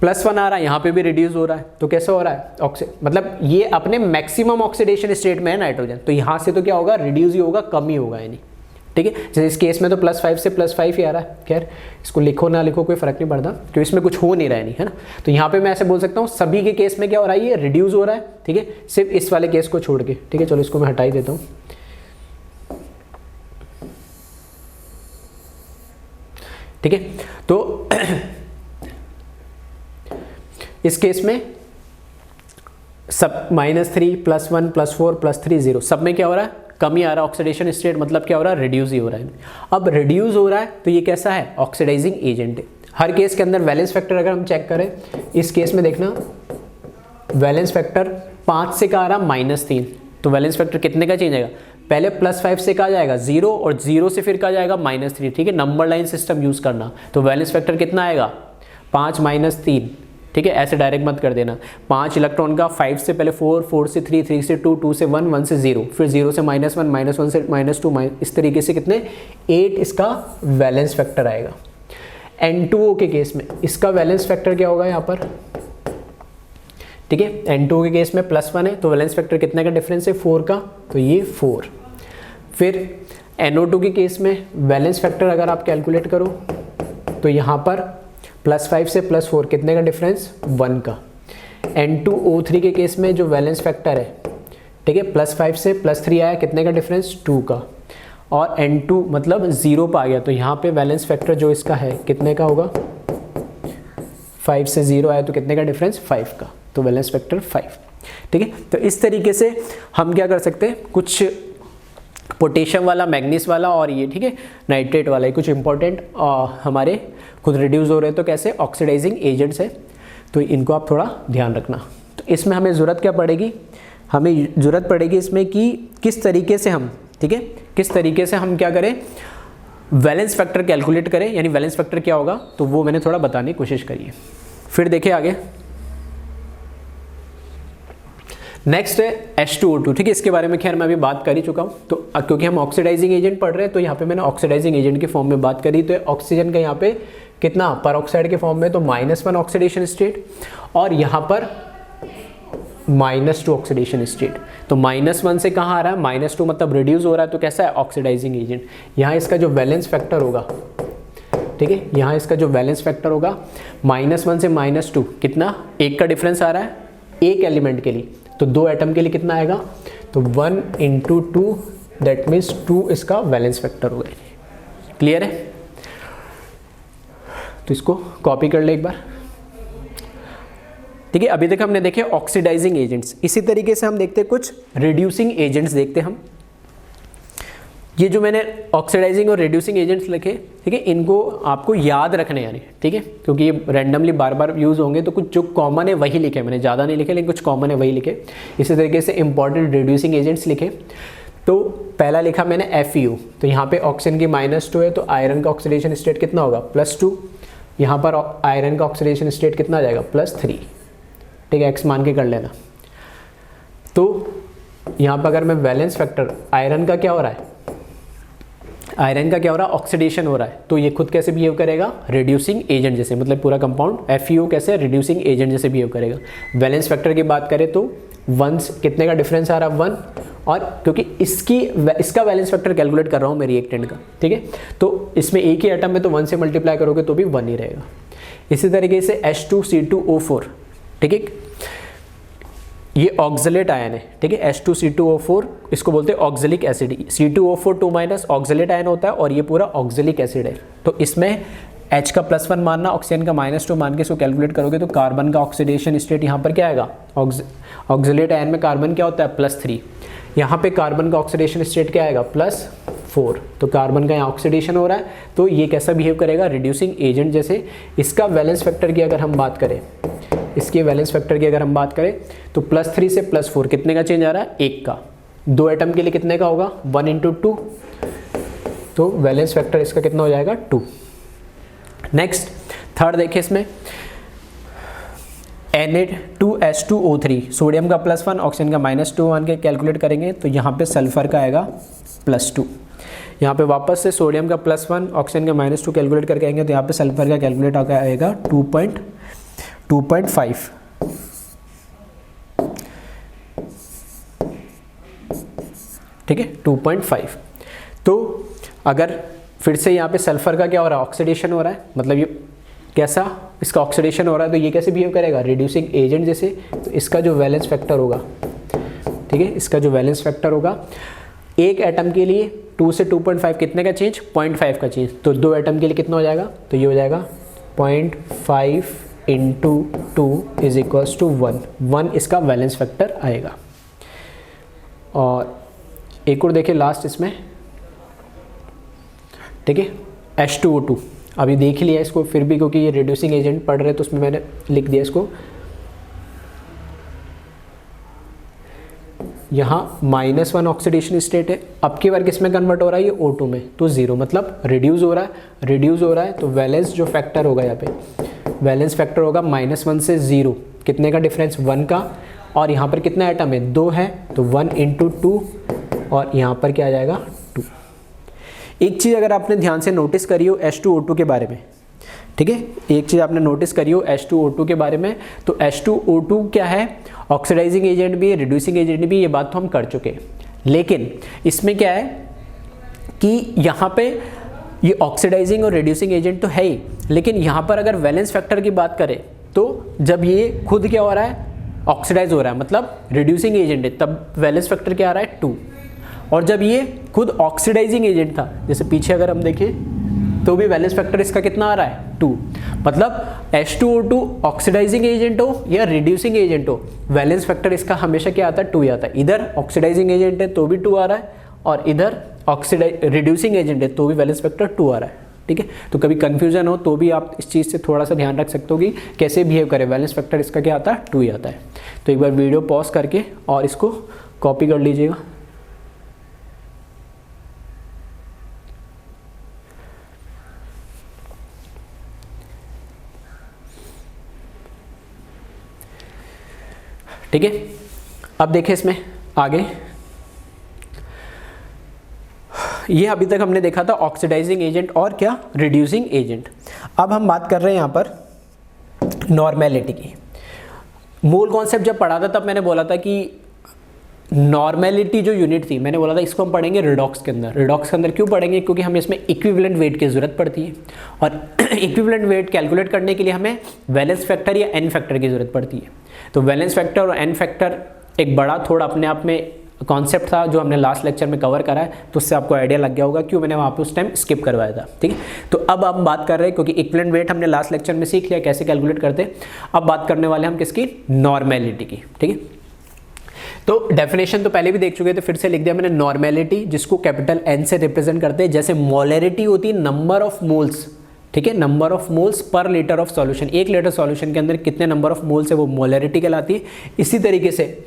+1 आ रहा है, यहाँ पे भी रिड्यूस हो रहा है, तो कैसा हो रहा है, मतलब ये अपने मैक्सिमम ऑक्सीडेशन स्टेट में है नाइट्रोजन, तो यहाँ से तो क्या होगा, रिड्यूस ही होगा, कम ही होगा यानी, ठीक है। जैसे इस केस में तो +5 से +5 ही आ रहा है। खैर इसको लिखो ना लिखो कोई फर्क नहीं पड़ता क्योंकि इसमें कुछ हो नहीं रहा है, नहीं है ना। तो यहाँ पे मैं ऐसे बोल सकता हूँ सभी के केस में क्या हो रहा है, ये रिड्यूस हो रहा है, ठीक है, सिर्फ इस वाले केस को छोड़ के, ठीक है। चलो इसको मैं हटा ही देता हूँ, ठीक है। तो इस केस में सब -3 +1 +4 +3 0 सब में क्या हो रहा है, कम ही आ रहा है ऑक्सीडेशन स्टेट, मतलब क्या हो रहा है, रिड्यूस ही हो रहा है। अब रिड्यूस हो रहा है तो ये कैसा है, ऑक्सीडाइजिंग एजेंट है। हर केस के अंदर वैलेंस फैक्टर अगर हम चेक करें, इस केस में देखना वैलेंस फैक्टर 5 से कहाँ आ रहा -3, तो वैलेंस फैक्टर कितने का चेंज आएगा, पहले +5 से कहा जाएगा 0 और 0 से फिर कहा जाएगा -3, ठीक है, नंबर लाइन सिस्टम यूज़ करना। तो वैलेंस फैक्टर कितना आएगा 5 - 3, ठीक है, ऐसे डायरेक्ट मत कर देना। 5 इलेक्ट्रॉन का 5 से पहले 4, 4 से 3, 3 से 2, 2 से 1, 1 से 0, फिर 0 से -1, -1 से -2, इस तरीके से कितने 8 इसका वैलेंस फैक्टर आएगा। N2O के केस में इसका वैलेंस फैक्टर क्या होगा यहाँ पर, ठीक है, N2O के केस में +1 है तो वैलेंस फैक्टर कितने का डिफरेंस है 4 का, तो ये 4। फिर NO2 के केस में वैलेंस फैक्टर अगर आप कैलकुलेट करो तो यहाँ पर +5 से +4 कितने का डिफरेंस 1 का। N2O3 के केस में जो वैलेंस फैक्टर है, ठीक है, +5 से +3 आया, कितने का डिफरेंस 2 का, और N2 मतलब 0 पर आ गया तो यहाँ पे वैलेंस फैक्टर जो इसका है कितने का होगा, 5 से 0 आया तो कितने का डिफरेंस 5 का, तो वैलेंस फैक्टर 5, ठीक है। तो इस तरीके से हम क्या कर सकते हैं, कुछ पोटेशियम वाला, मैग्नीज वाला और ये, ठीक है, नाइट्रेट वाला, कुछ इंपॉर्टेंट हमारे खुद रिड्यूस हो रहे हैं तो कैसे ऑक्सीडाइजिंग एजेंट्स है, तो इनको आप थोड़ा ध्यान रखना। तो इसमें हमें ज़रूरत क्या पड़ेगी, हमें ज़रूरत पड़ेगी इसमें कि किस तरीके से हम, ठीक है, किस तरीके से हम क्या करें, वैलेंस फैक्टर कैलकुलेट करें, यानी वैलेंस फैक्टर क्या होगा, तो वो मैंने थोड़ा बताने की कोशिश करी है। फिर देखिए आगे नेक्स्ट है H2O2, ठीक है, इसके बारे में खैर मैं अभी बात कर ही चुका हूँ। तो क्योंकि हम ऑक्सीडाइजिंग एजेंट पढ़ रहे हैं तो यहाँ पे मैंने ऑक्सीडाइजिंग एजेंट के फॉर्म में बात करी, तो ऑक्सीजन का यहाँ पे कितना परऑक्साइड के फॉर्म में, तो -1 ऑक्सीडेशन स्टेट, और यहाँ पर -2 ऑक्सीडेशन स्टेट। तो -1 से कहाँ आ रहा है, -2 मतलब रिड्यूस हो रहा है, तो कैसा है ऑक्सीडाइजिंग एजेंट। यहाँ इसका जो वैलेंस फैक्टर होगा, ठीक है, यहाँ इसका जो वैलेंस फैक्टर होगा -1 से -2 कितना, 1 का डिफरेंस आ रहा है एक एलिमेंट के लिए, तो 2 एटम के लिए कितना आएगा, तो 1 × 2, दैट मीन्स 2 इसका वैलेंस फैक्टर होगा। क्लियर है, तो इसको कॉपी कर ले एक बार, ठीक है। अभी तक हमने देखे ऑक्सीडाइजिंग एजेंट्स, इसी तरीके से हम देखते हैं कुछ रिड्यूसिंग एजेंट्स देखते हैं हम। ये जो मैंने ऑक्सीडाइजिंग और रिड्यूसिंग एजेंट्स लिखे, ठीक है, इनको आपको याद रखने यानी, ठीक है, क्योंकि ये रैंडमली बार बार यूज़ होंगे, तो कुछ जो कॉमन है वही लिखे, मैंने ज़्यादा नहीं लिखे लेकिन कुछ कॉमन है वही लिखे। इसी तरीके से इंपॉर्टेंट रिड्यूसिंग एजेंट्स लिखे, तो पहला लिखा मैंने FeO, तो यहाँ पे ऑक्सीजन की -2 है तो आयरन का ऑक्सीडेशन स्टेट कितना होगा +2, यहाँ पर आयरन का ऑक्सीडेशन स्टेट कितना आ जाएगा +3, ठीक है, x मान के कर लेना। तो यहाँ पर अगर मैं वैलेंस फैक्टर, आयरन का क्या हो रहा है, आयरन का क्या हो रहा है ऑक्सीडेशन हो रहा है, तो ये खुद कैसे बिहेव करेगा, रिड्यूसिंग एजेंट जैसे, मतलब पूरा कंपाउंड FeO कैसे रिड्यूसिंग एजेंट जैसे बिहेव करेगा। वैलेंस फैक्टर की बात करें तो 1 कितने का डिफरेंस आ रहा है 1, और क्योंकि इसका वैलेंस फैक्टर कैलकुलेट कर रहा हूँ मैं रिएक्टेंट का, ठीक है, तो इसमें एक ही एटम में तो 1 से मल्टीप्लाई करोगे तो भी 1 ही रहेगा। इसी तरीके से H2C2O4, ठीक है, ये ऑक्सलेट आयन है, ठीक है, H2C2O4 इसको बोलते हैं oxalic acid. C2O4 2- oxalate ion होता है और ये पूरा ऑक्सलिक एसिड है। तो इसमें H का +1 मानना, ऑक्सीजन का -2 मान के इसको कैलकुलेट करोगे तो कार्बन का ऑक्सीडेशन स्टेट यहाँ पर क्या आएगा, ऑक्सलेट आयन में कार्बन क्या होता है +3, यहाँ पे कार्बन का ऑक्सीडेशन स्टेट क्या आएगा +4, तो कार्बन का यहाँ ऑक्सीडेशन हो रहा है, तो ये कैसा बिहेव करेगा, रिड्यूसिंग एजेंट जैसे। इसका वैलेंस फैक्टर की अगर हम बात करें, इसके वैलेंस फैक्टर की अगर हम बात करें तो +3 से +4 कितने का चेंज आ रहा है, 1 का। 2 एटम के लिए कितने का होगा 1 × 2, तो वैलेंस फैक्टर इसका कितना हो जाएगा 2। नेक्स्ट थर्ड देखिए, इसमें Na2H2O3, सोडियम का +1 ऑक्सीजन का -2 मान के कैलकुलेट करेंगे तो यहाँ पे सल्फर का आएगा +2। यहाँ पे वापस से सोडियम का +1 ऑक्सीजन का -2 कैलकुलेट करके आएंगे तो यहाँ पे सल्फर का कैलकुलेट आकर आएगा 2.5, ठीक है 2.5। तो अगर फिर से यहाँ पे सल्फर का क्या हो रहा है, ऑक्सीडेशन हो रहा है, मतलब ये कैसा, इसका ऑक्सीडेशन हो रहा है, तो ये कैसे बिहेव करेगा, रिड्यूसिंग एजेंट जैसे। तो इसका जो वैलेंस फैक्टर होगा, ठीक है, इसका जो वैलेंस फैक्टर होगा एक एटम के लिए 2 से 2.5 कितने का चेंज, 0.5 का चेंज, तो 2 एटम के लिए कितना हो जाएगा, तो ये हो जाएगा 0.5 × 2 = 1 इसका वैलेंस फैक्टर आएगा। और एक और देखिए लास्ट इसमें, ठीक है, H2O2 अभी देख लिया इसको, फिर भी क्योंकि ये रिड्यूसिंग एजेंट पढ़ रहे तो उसमें मैंने लिख दिया इसको। यहाँ -1 ऑक्सीडेशन स्टेट है, अब की बार किस में कन्वर्ट हो रहा है, ये O2 में, तो 0 मतलब रिड्यूस हो रहा है, रिड्यूस हो रहा है। तो वैलेंस जो फैक्टर होगा यहाँ पे, वैलेंस फैक्टर होगा -1 से 0, कितने का डिफरेंस, 1 का। और यहाँ पर कितना एटम है, 2 है, तो 1 × 2, और यहाँ पर क्या आ जाएगा, 2। एक चीज़ अगर आपने ध्यान से नोटिस करी हो H2O2 के बारे में, ठीक है, एक चीज़ आपने नोटिस करी हो H2O2 के बारे में, तो H2O2 क्या है, ऑक्सीडाइजिंग एजेंट भी है, रिड्यूसिंग एजेंट भी, ये बात तो हम कर चुके हैं। लेकिन इसमें क्या है कि यहाँ पे ये ऑक्सीडाइजिंग और रिड्यूसिंग एजेंट तो है ही, लेकिन यहाँ पर अगर वैलेंस फैक्टर की बात करें तो जब ये खुद क्या हो रहा है, ऑक्सीडाइज हो रहा है, मतलब रिड्यूसिंग एजेंट है, तब वैलेंस फैक्टर क्या आ रहा है, 2। और जब ये खुद ऑक्सीडाइजिंग एजेंट था, जैसे पीछे अगर हम देखें तो भी वैलेंस फैक्टर इसका कितना आ रहा है, 2। मतलब H2O2 ऑक्सीडाइजिंग एजेंट हो या रिड्यूसिंग एजेंट हो, वैलेंस फैक्टर इसका हमेशा क्या आता है, 2 ही आता है। इधर ऑक्सीडाइजिंग एजेंट है तो भी 2 आ रहा है, और इधर रिड्यूसिंग एजेंट है तो भी वैलेंस फैक्टर 2 आ रहा है, ठीक है। तो कभी कंफ्यूजन हो तो भी आप इस चीज़ से थोड़ा सा ध्यान रख सकते हो कि कैसे बिहेव करें, वैलेंस फैक्टर इसका क्या आता है, 2 ही आता है। तो एक बार वीडियो पॉज करके और इसको कॉपी कर लीजिएगा। ठीक है, अब देखिए इसमें आगे, ये अभी तक हमने देखा था ऑक्सीडाइजिंग एजेंट और क्या, रिड्यूसिंग एजेंट। अब हम बात कर रहे हैं यहाँ पर नॉर्मेलिटी की। मूल कॉन्सेप्ट जब पढ़ा था तब मैंने बोला था कि नॉर्मेलिटी जो यूनिट थी, मैंने बोला था इसको हम पढ़ेंगे रिडॉक्स के अंदर। रिडॉक्स के अंदर क्यों पढ़ेंगे, क्योंकि हमें इसमें इक्विवेलेंट वेट की ज़रूरत पड़ती है, और इक्विवेलेंट वेट कैलकुलेट करने के लिए हमें वैलेंस फैक्टर या एन फैक्टर की ज़रूरत पड़ती है। तो वैलेंस फैक्टर और एन फैक्टर एक बड़ा थोड़ा अपने आप में कॉन्सेप्ट था जो हमने लास्ट लेक्चर में कवर करा है, तो उससे आपको आइडिया लग गया होगा क्यों मैंने वहाँ पे उस टाइम स्किप करवाया था, ठीक है। तो अब हम बात कर रहे हैं, क्योंकि इक्विवेलेंट वेट हमने लास्ट लेक्चर में सीख लिया कैसे कैलकुलेट करते हैं, अब बात करने वाले हम किसकी, नॉर्मेलिटी की, ठीक है। तो डेफिनेशन तो पहले भी देख चुके थे, फिर से लिख दिया मैंने, नॉर्मेलिटी जिसको कैपिटल N से रिप्रेजेंट करते हैं, जैसे मोलरिटी होती है नंबर ऑफ मोल्स, ठीक है, number of moles per litre of solution, 1 litre solution के अंदर कितने नंबर ऑफ मोल्स है वो मोलरिटी कहलाती है। इसी तरीके से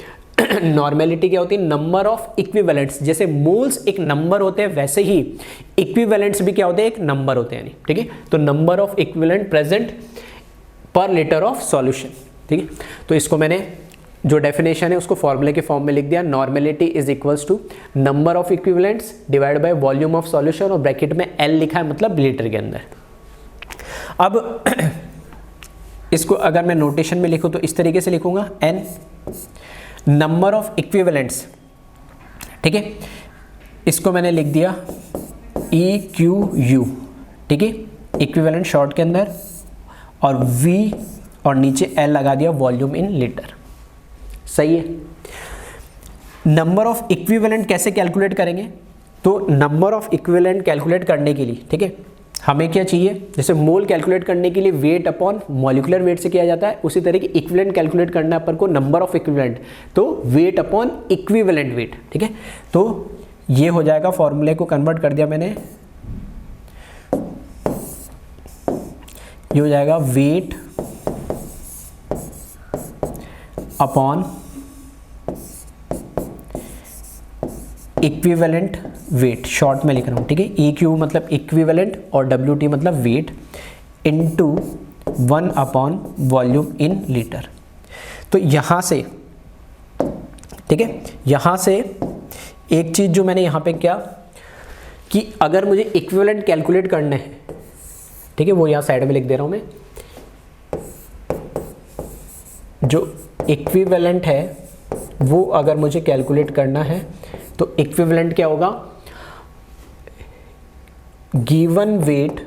नॉर्मेलिटी क्या होती है, नंबर ऑफ इक्विवेलेंट्स, जैसे मोल्स एक नंबर होते हैं वैसे ही इक्विवेलेंट्स भी क्या होते हैं, एक नंबर होते हैं, यानी, ठीक है। तो नंबर ऑफ इक्विवेलेंट प्रेजेंट पर लीटर ऑफ सॉल्यूशन, ठीक है। तो इसको मैंने जो डेफिनेशन है उसको फॉर्मूले के फॉर्म में लिख दिया, normality is equals to number of equivalents divide by volume of solution, और ब्रैकेट में L लिखा है, मतलब लीटर के अंदर। अब इसको अगर मैं नोटेशन में लिखूं तो इस तरीके से लिखूंगा, N नंबर ऑफ इक्विवेलेंट्स, ठीक है, इसको मैंने लिख दिया EQU, ठीक है, इक्विवेलेंट शॉर्ट के अंदर, और V और नीचे L लगा दिया, वॉल्यूम इन लीटर, सही है। नंबर ऑफ इक्विवेलेंट कैसे कैलकुलेट करेंगे, तो नंबर ऑफ इक्विवेलेंट कैलकुलेट करने के लिए, ठीक है, हमें क्या चाहिए, जैसे मोल कैलकुलेट करने के लिए वेट अपॉन मॉलिक्यूलर वेट से किया जाता है, उसी तरह की इक्विवेलेंट कैलकुलेट करना है अपन को नंबर ऑफ इक्विवेलेंट, तो वेट अपॉन इक्विवेलेंट वेट, ठीक है। तो ये हो जाएगा, फॉर्मूले को कन्वर्ट कर दिया मैंने, ये हो जाएगा wait upon equivalent wait, short में लिख रहा हूँ, ठीक है। EQ मतलब इक्विवेलेंट और WT मतलब weight, into 1 upon volume in litre. तो यहाँ से, ठीक है, यहाँ से एक चीज़ जो मैंने यहाँ पे क्या कि अगर मुझे इक्विवेलेंट कैलकुलेट करना है, ठीक है, वो यहाँ साइड में लिख दे रहा हूँ मैं, जो इक्विवेलेंट है वो अगर मुझे कैलकुलेट करना है तो इक्विवेलेंट क्या होगा, गिवन वेट,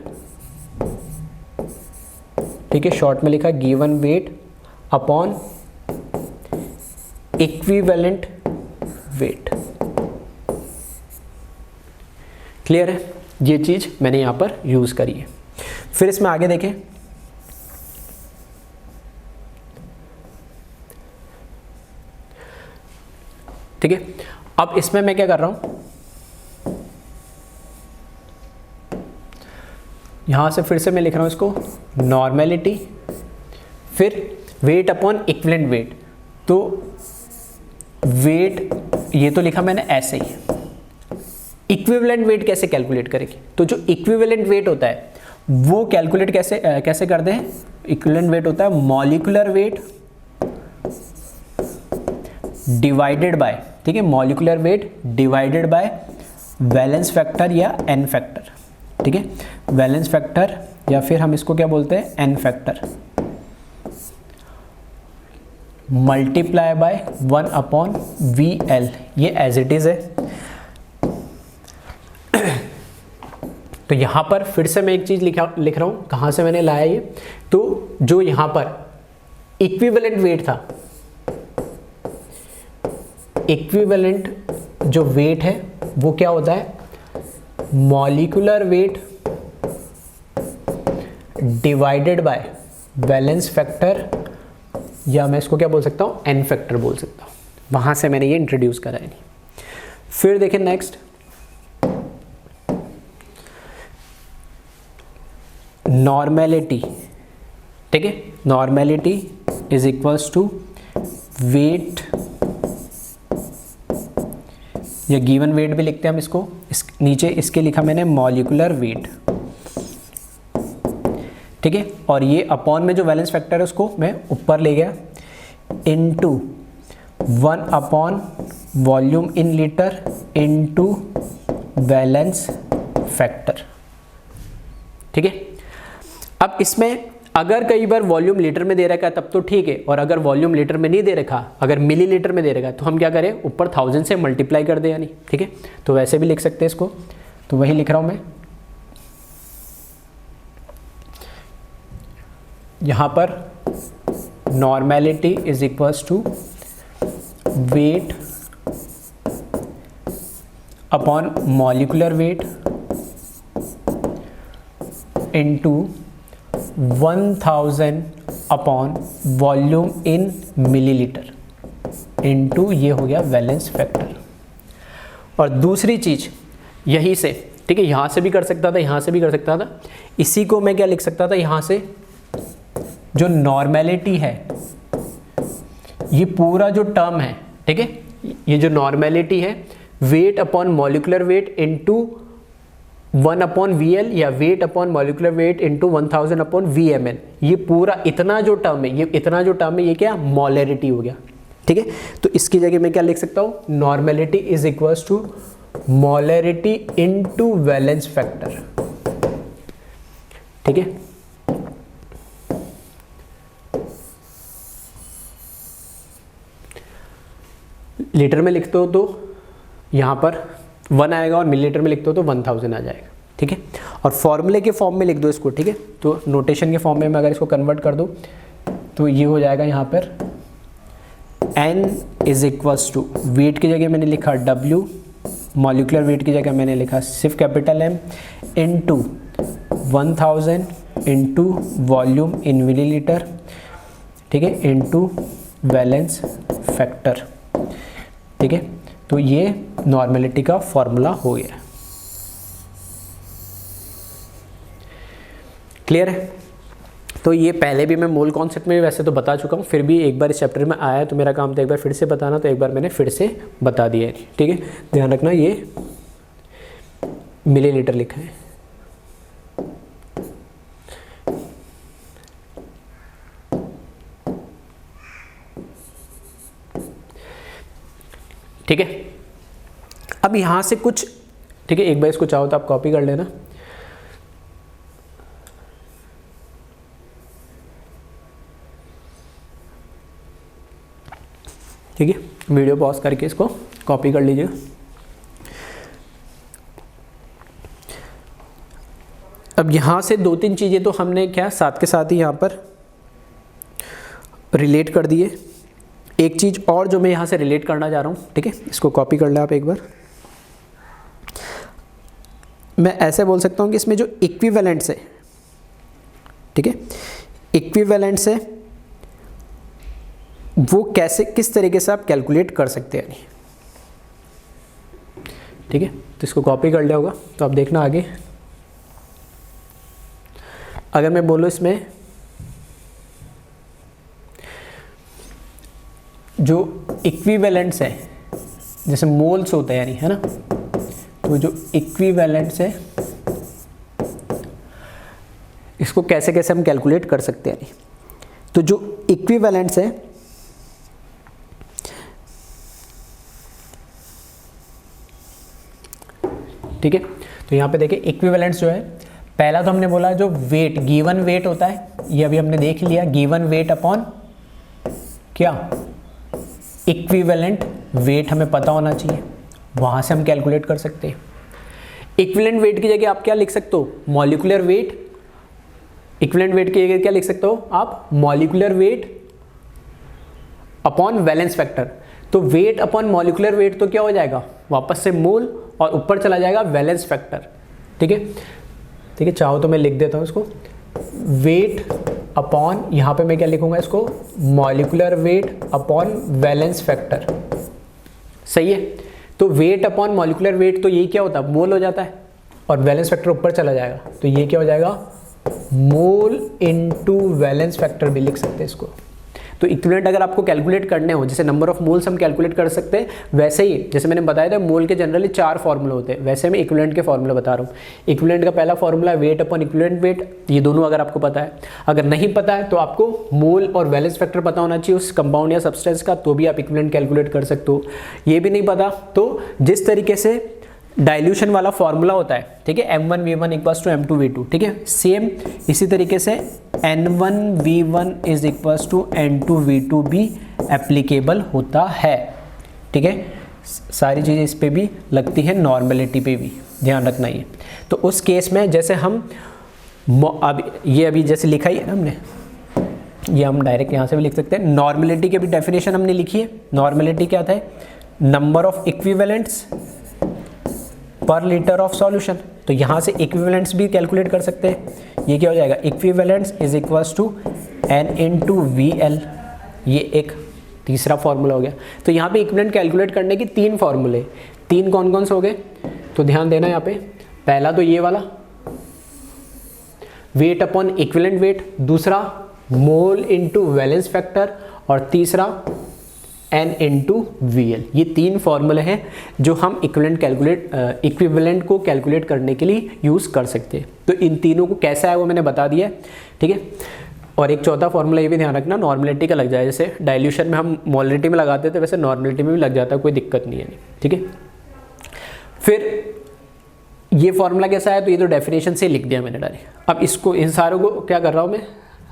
ठीक है, शॉर्ट में लिखा given weight upon equivalent wait. Clear है, ये चीज मैंने यहां पर यूज करी है। फिर इसमें आगे देखें, ठीक है। अब इसमें मैं क्या कर रहा हूं, यहाँ से फिर से मैं लिख रहा हूँ इसको नॉर्मेलिटी, फिर वेट अपॉन इक्विवेलेंट वेट। तो वेट ये तो लिखा मैंने ऐसे ही, इक्विवेलेंट वेट कैसे कैलकुलेट करेंगे? तो जो इक्विवेलेंट वेट होता है वो कैलकुलेट कैसे करते हैं? इक्विवेलेंट वेट होता है मॉलिक्यूलर वेट डिवाइडेड बाय, ठीक है, molecular weight divided by valence factor या एन फैक्टर, ठीक है, वैलेंस फैक्टर या फिर हम इसको क्या बोलते हैं, N factor, multiply by 1/VL। ये एज इट इज है। तो यहां पर फिर से मैं एक चीज लिख रहा हूं, कहां से मैंने लाया ये, तो जो यहां पर इक्विवेलेंट वेट था, इक्विवेलेंट जो वेट है वो क्या होता है, molecular weight divided by valence factor, या मैं इसको क्या बोल सकता हूँ, एन फैक्टर बोल सकता हूँ। वहां से मैंने ये इंट्रोड्यूस करा है। फिर देखें नेक्स्ट, नॉर्मेलिटी, ठीक है, normality is equals to weight, या गिवन वेट भी लिखते हैं हम इसको, नीचे इसके लिखा मैंने मॉलिक्यूलर वेट, ठीक है, और ये अपॉन में जो वैलेंस फैक्टर है उसको मैं ऊपर ले गया, into 1 volume in litre into valence factor, ठीक है। अब इसमें अगर कई बार वॉल्यूम लीटर में दे रखा है तब तो ठीक है, और अगर वॉल्यूम लीटर में नहीं दे रखा, अगर मिलीलीटर में दे रखा है तो हम क्या करें, ऊपर 1000 से मल्टीप्लाई कर दे, यानी, ठीक है। तो वैसे भी लिख सकते हैं इसको, तो वही लिख रहा हूं मैं यहाँ पर, normality is equals to weight upon molecular weight into 1000 upon volume in millilitre into ये हो गया वैलेंस फैक्टर। और दूसरी चीज यही से, ठीक है, यहाँ से भी कर सकता था, यहाँ से भी कर सकता था, इसी को मैं क्या लिख सकता था, यहाँ से जो नॉर्मेलिटी है, ये पूरा जो टर्म है, ठीक है, ये जो नॉर्मेलिटी है, wait upon molecular weight into 1/VL या wait upon molecular weight into 1000/VML, ये पूरा इतना जो टर्म है, ये इतना जो टर्म है, ये क्या, मोलरिटी हो गया, ठीक है। तो इसकी जगह मैं क्या लिख सकता हूँ, normality is equals to molarity into valence factor, ठीक है। लीटर में लिखते हो तो यहाँ पर 1 आएगा, और मिलीलीटर में लिखते हो तो 1000 आ जाएगा, ठीक है। और फॉर्मूले के फॉर्म में लिख दो इसको, ठीक है। तो नोटेशन के फॉर्म में मैं अगर इसको कन्वर्ट कर दूँ तो ये हो जाएगा यहाँ पर N is equals to, weight की जगह मैंने लिखा W, मॉलिक्यूलर वेट की जगह मैंने लिखा सिर्फ capital M, into 1000 into volume in millilitre, ठीक है, इनटू वैलेंस फैक्टर, ठीक है। तो ये नॉर्मेलिटी का फॉर्मूला हो गया, क्लियर है। तो ये पहले भी मैं मोल कॉन्सेप्ट में भी वैसे तो बता चुका हूँ, फिर भी एक बार इस चैप्टर में आया तो मेरा काम था एक बार फिर से बताना, तो एक बार मैंने फिर से बता दिया है, ठीक है। ध्यान रखना ये मिलीलीटर लिखा है, ठीक है। अब यहां से कुछ, ठीक है, एक बार इसको चाहो तो आप कॉपी कर लेना, ठीक है, वीडियो पॉज करके इसको कॉपी कर लीजिएगा। अब यहां से 2-3 चीजें तो हमने क्या साथ के साथ ही यहां पर रिलेट कर दिए। एक चीज और जो मैं यहां से रिलेट करना चाह रहा हूं, ठीक है, इसको कॉपी कर लें आप एक बार। मैं ऐसे बोल सकता हूं कि इसमें जो इक्विवेलेंट्स है, ठीक है, इक्विवेलेंट्स है वो कैसे, किस तरीके से आप कैलकुलेट कर सकते हैं, ठीक है। तो इसको कॉपी कर लिया होगा, तो आप देखना आगे। अगर मैं बोलूँ इसमें जो इक्विवेलेंट्स है, जैसे मोल्स होते हैं यानी, है ना, तो जो इक्विवेलेंट्स है इसको कैसे कैसे हम कैलकुलेट कर सकते हैं यानी, तो जो इक्विवेलेंट्स है ठीक है, तो यहाँ पे देखिए इक्विवेलेंट्स जो है, पहला तो हमने बोला जो वेट, गिवन वेट होता है, ये अभी हमने देख लिया, गिवन वेट अपॉन क्या, इक्विवेलेंट वेट हमें पता होना चाहिए, वहाँ से हम कैलकुलेट कर सकते हैं। इक्विवेलेंट वेट की जगह आप क्या लिख सकते हो, मॉलिक्यूलर वेट, इक्विवेलेंट वेट की जगह क्या लिख सकते हो आप, molecular weight upon valence factor. तो वेट अपॉन मॉलिक्यूलर वेट तो क्या हो जाएगा, वापस से मोल, और ऊपर चला जाएगा वैलेंस फैक्टर। ठीक है, ठीक है, चाहो तो मैं लिख देता हूँ इसको, वेट अपॉन, यहाँ पे मैं क्या लिखूंगा इसको, molecular weight upon valence factor. सही है, तो वेट अपॉन मॉलिक्यूलर वेट, तो ये क्या होता है, मोल हो जाता है, और वैलेंस फैक्टर ऊपर चला जाएगा, तो ये क्या हो जाएगा, मोल इनटू वैलेंस फैक्टर भी लिख सकते हैं इसको। तो इक्विवेलेंट अगर आपको कैलकुलेट करने हो, जैसे नंबर ऑफ मोल्स हम कैलकुलेट कर सकते हैं, वैसे ही जैसे मैंने बताया था मोल के जनरली 4 फार्मूले होते हैं, वैसे मैं इक्विवेलेंट के फार्मूले बता रहा हूँ। इक्विवेलेंट का पहला formula wait upon equivalent wait, ये दोनों अगर आपको पता है, अगर नहीं पता है तो आपको मोल और वैलेंस फैक्टर पता होना चाहिए उस कंपाउंड या सब्सटेंस का, तो भी आप इक्विवेलेंट कैलकुलेट कर सकते हो। ये भी नहीं पता तो जिस तरीके से डाइल्यूशन वाला फॉर्मूला होता है, ठीक है, m1v1 इक्वल्स टू m2v2, ठीक है, सेम इसी तरीके से n1v1 is equals to n2v2 भी एप्लीकेबल होता है। ठीक है, सारी चीज़ें इस पे भी लगती है, नॉर्मेलिटी पे भी ध्यान रखना ये। तो उस केस में जैसे हम अभी जैसे लिखा ही है ना हमने, ये हम डायरेक्ट यहाँ से भी लिख सकते हैं। नॉर्मेलिटी की भी डेफिनेशन हमने लिखी है, नॉर्मेलिटी क्या था, नंबर ऑफ इक्विवेलेंट्स पर लीटर ऑफ सॉल्यूशन। तो यहाँ से इक्विवेलेंट्स भी कैलकुलेट कर सकते हैं, ये क्या हो जाएगा, equivalents is equals to n into V L, ये एक तीसरा फॉर्मूला हो गया। तो यहाँ पे इक्विवेलेंट कैलकुलेट करने की 3 फॉर्मूले, 3 कौन कौन से हो गए, तो ध्यान देना यहाँ पे, पहला तो ये वाला वेट अपॉन इक्विवेलेंट वेट, दूसरा मोल इंटू वैलेंस फैक्टर, और तीसरा n इंटू वी एल। ये 3 फॉर्मूले हैं जो हम इक्विवेलेंट को कैलकुलेट करने के लिए यूज़ कर सकते हैं। तो इन तीनों को कैसा है वो मैंने बता दिया है, ठीक है। और एक चौथा फॉर्मूला ये भी ध्यान रखना, नॉर्मेलिटी का लग जाए, जैसे डाइल्यूशन में हम मोलरिटी में लगाते थे वैसे नॉर्मेलिटी में भी लग जाता है, कोई दिक्कत नहीं है, ठीक है। फिर ये फॉर्मूला कैसा है, तो ये तो डेफिनेशन से लिख दिया मैंने डायरेक्ट। अब इसको, इन सारों को क्या कर रहा हूँ मैं,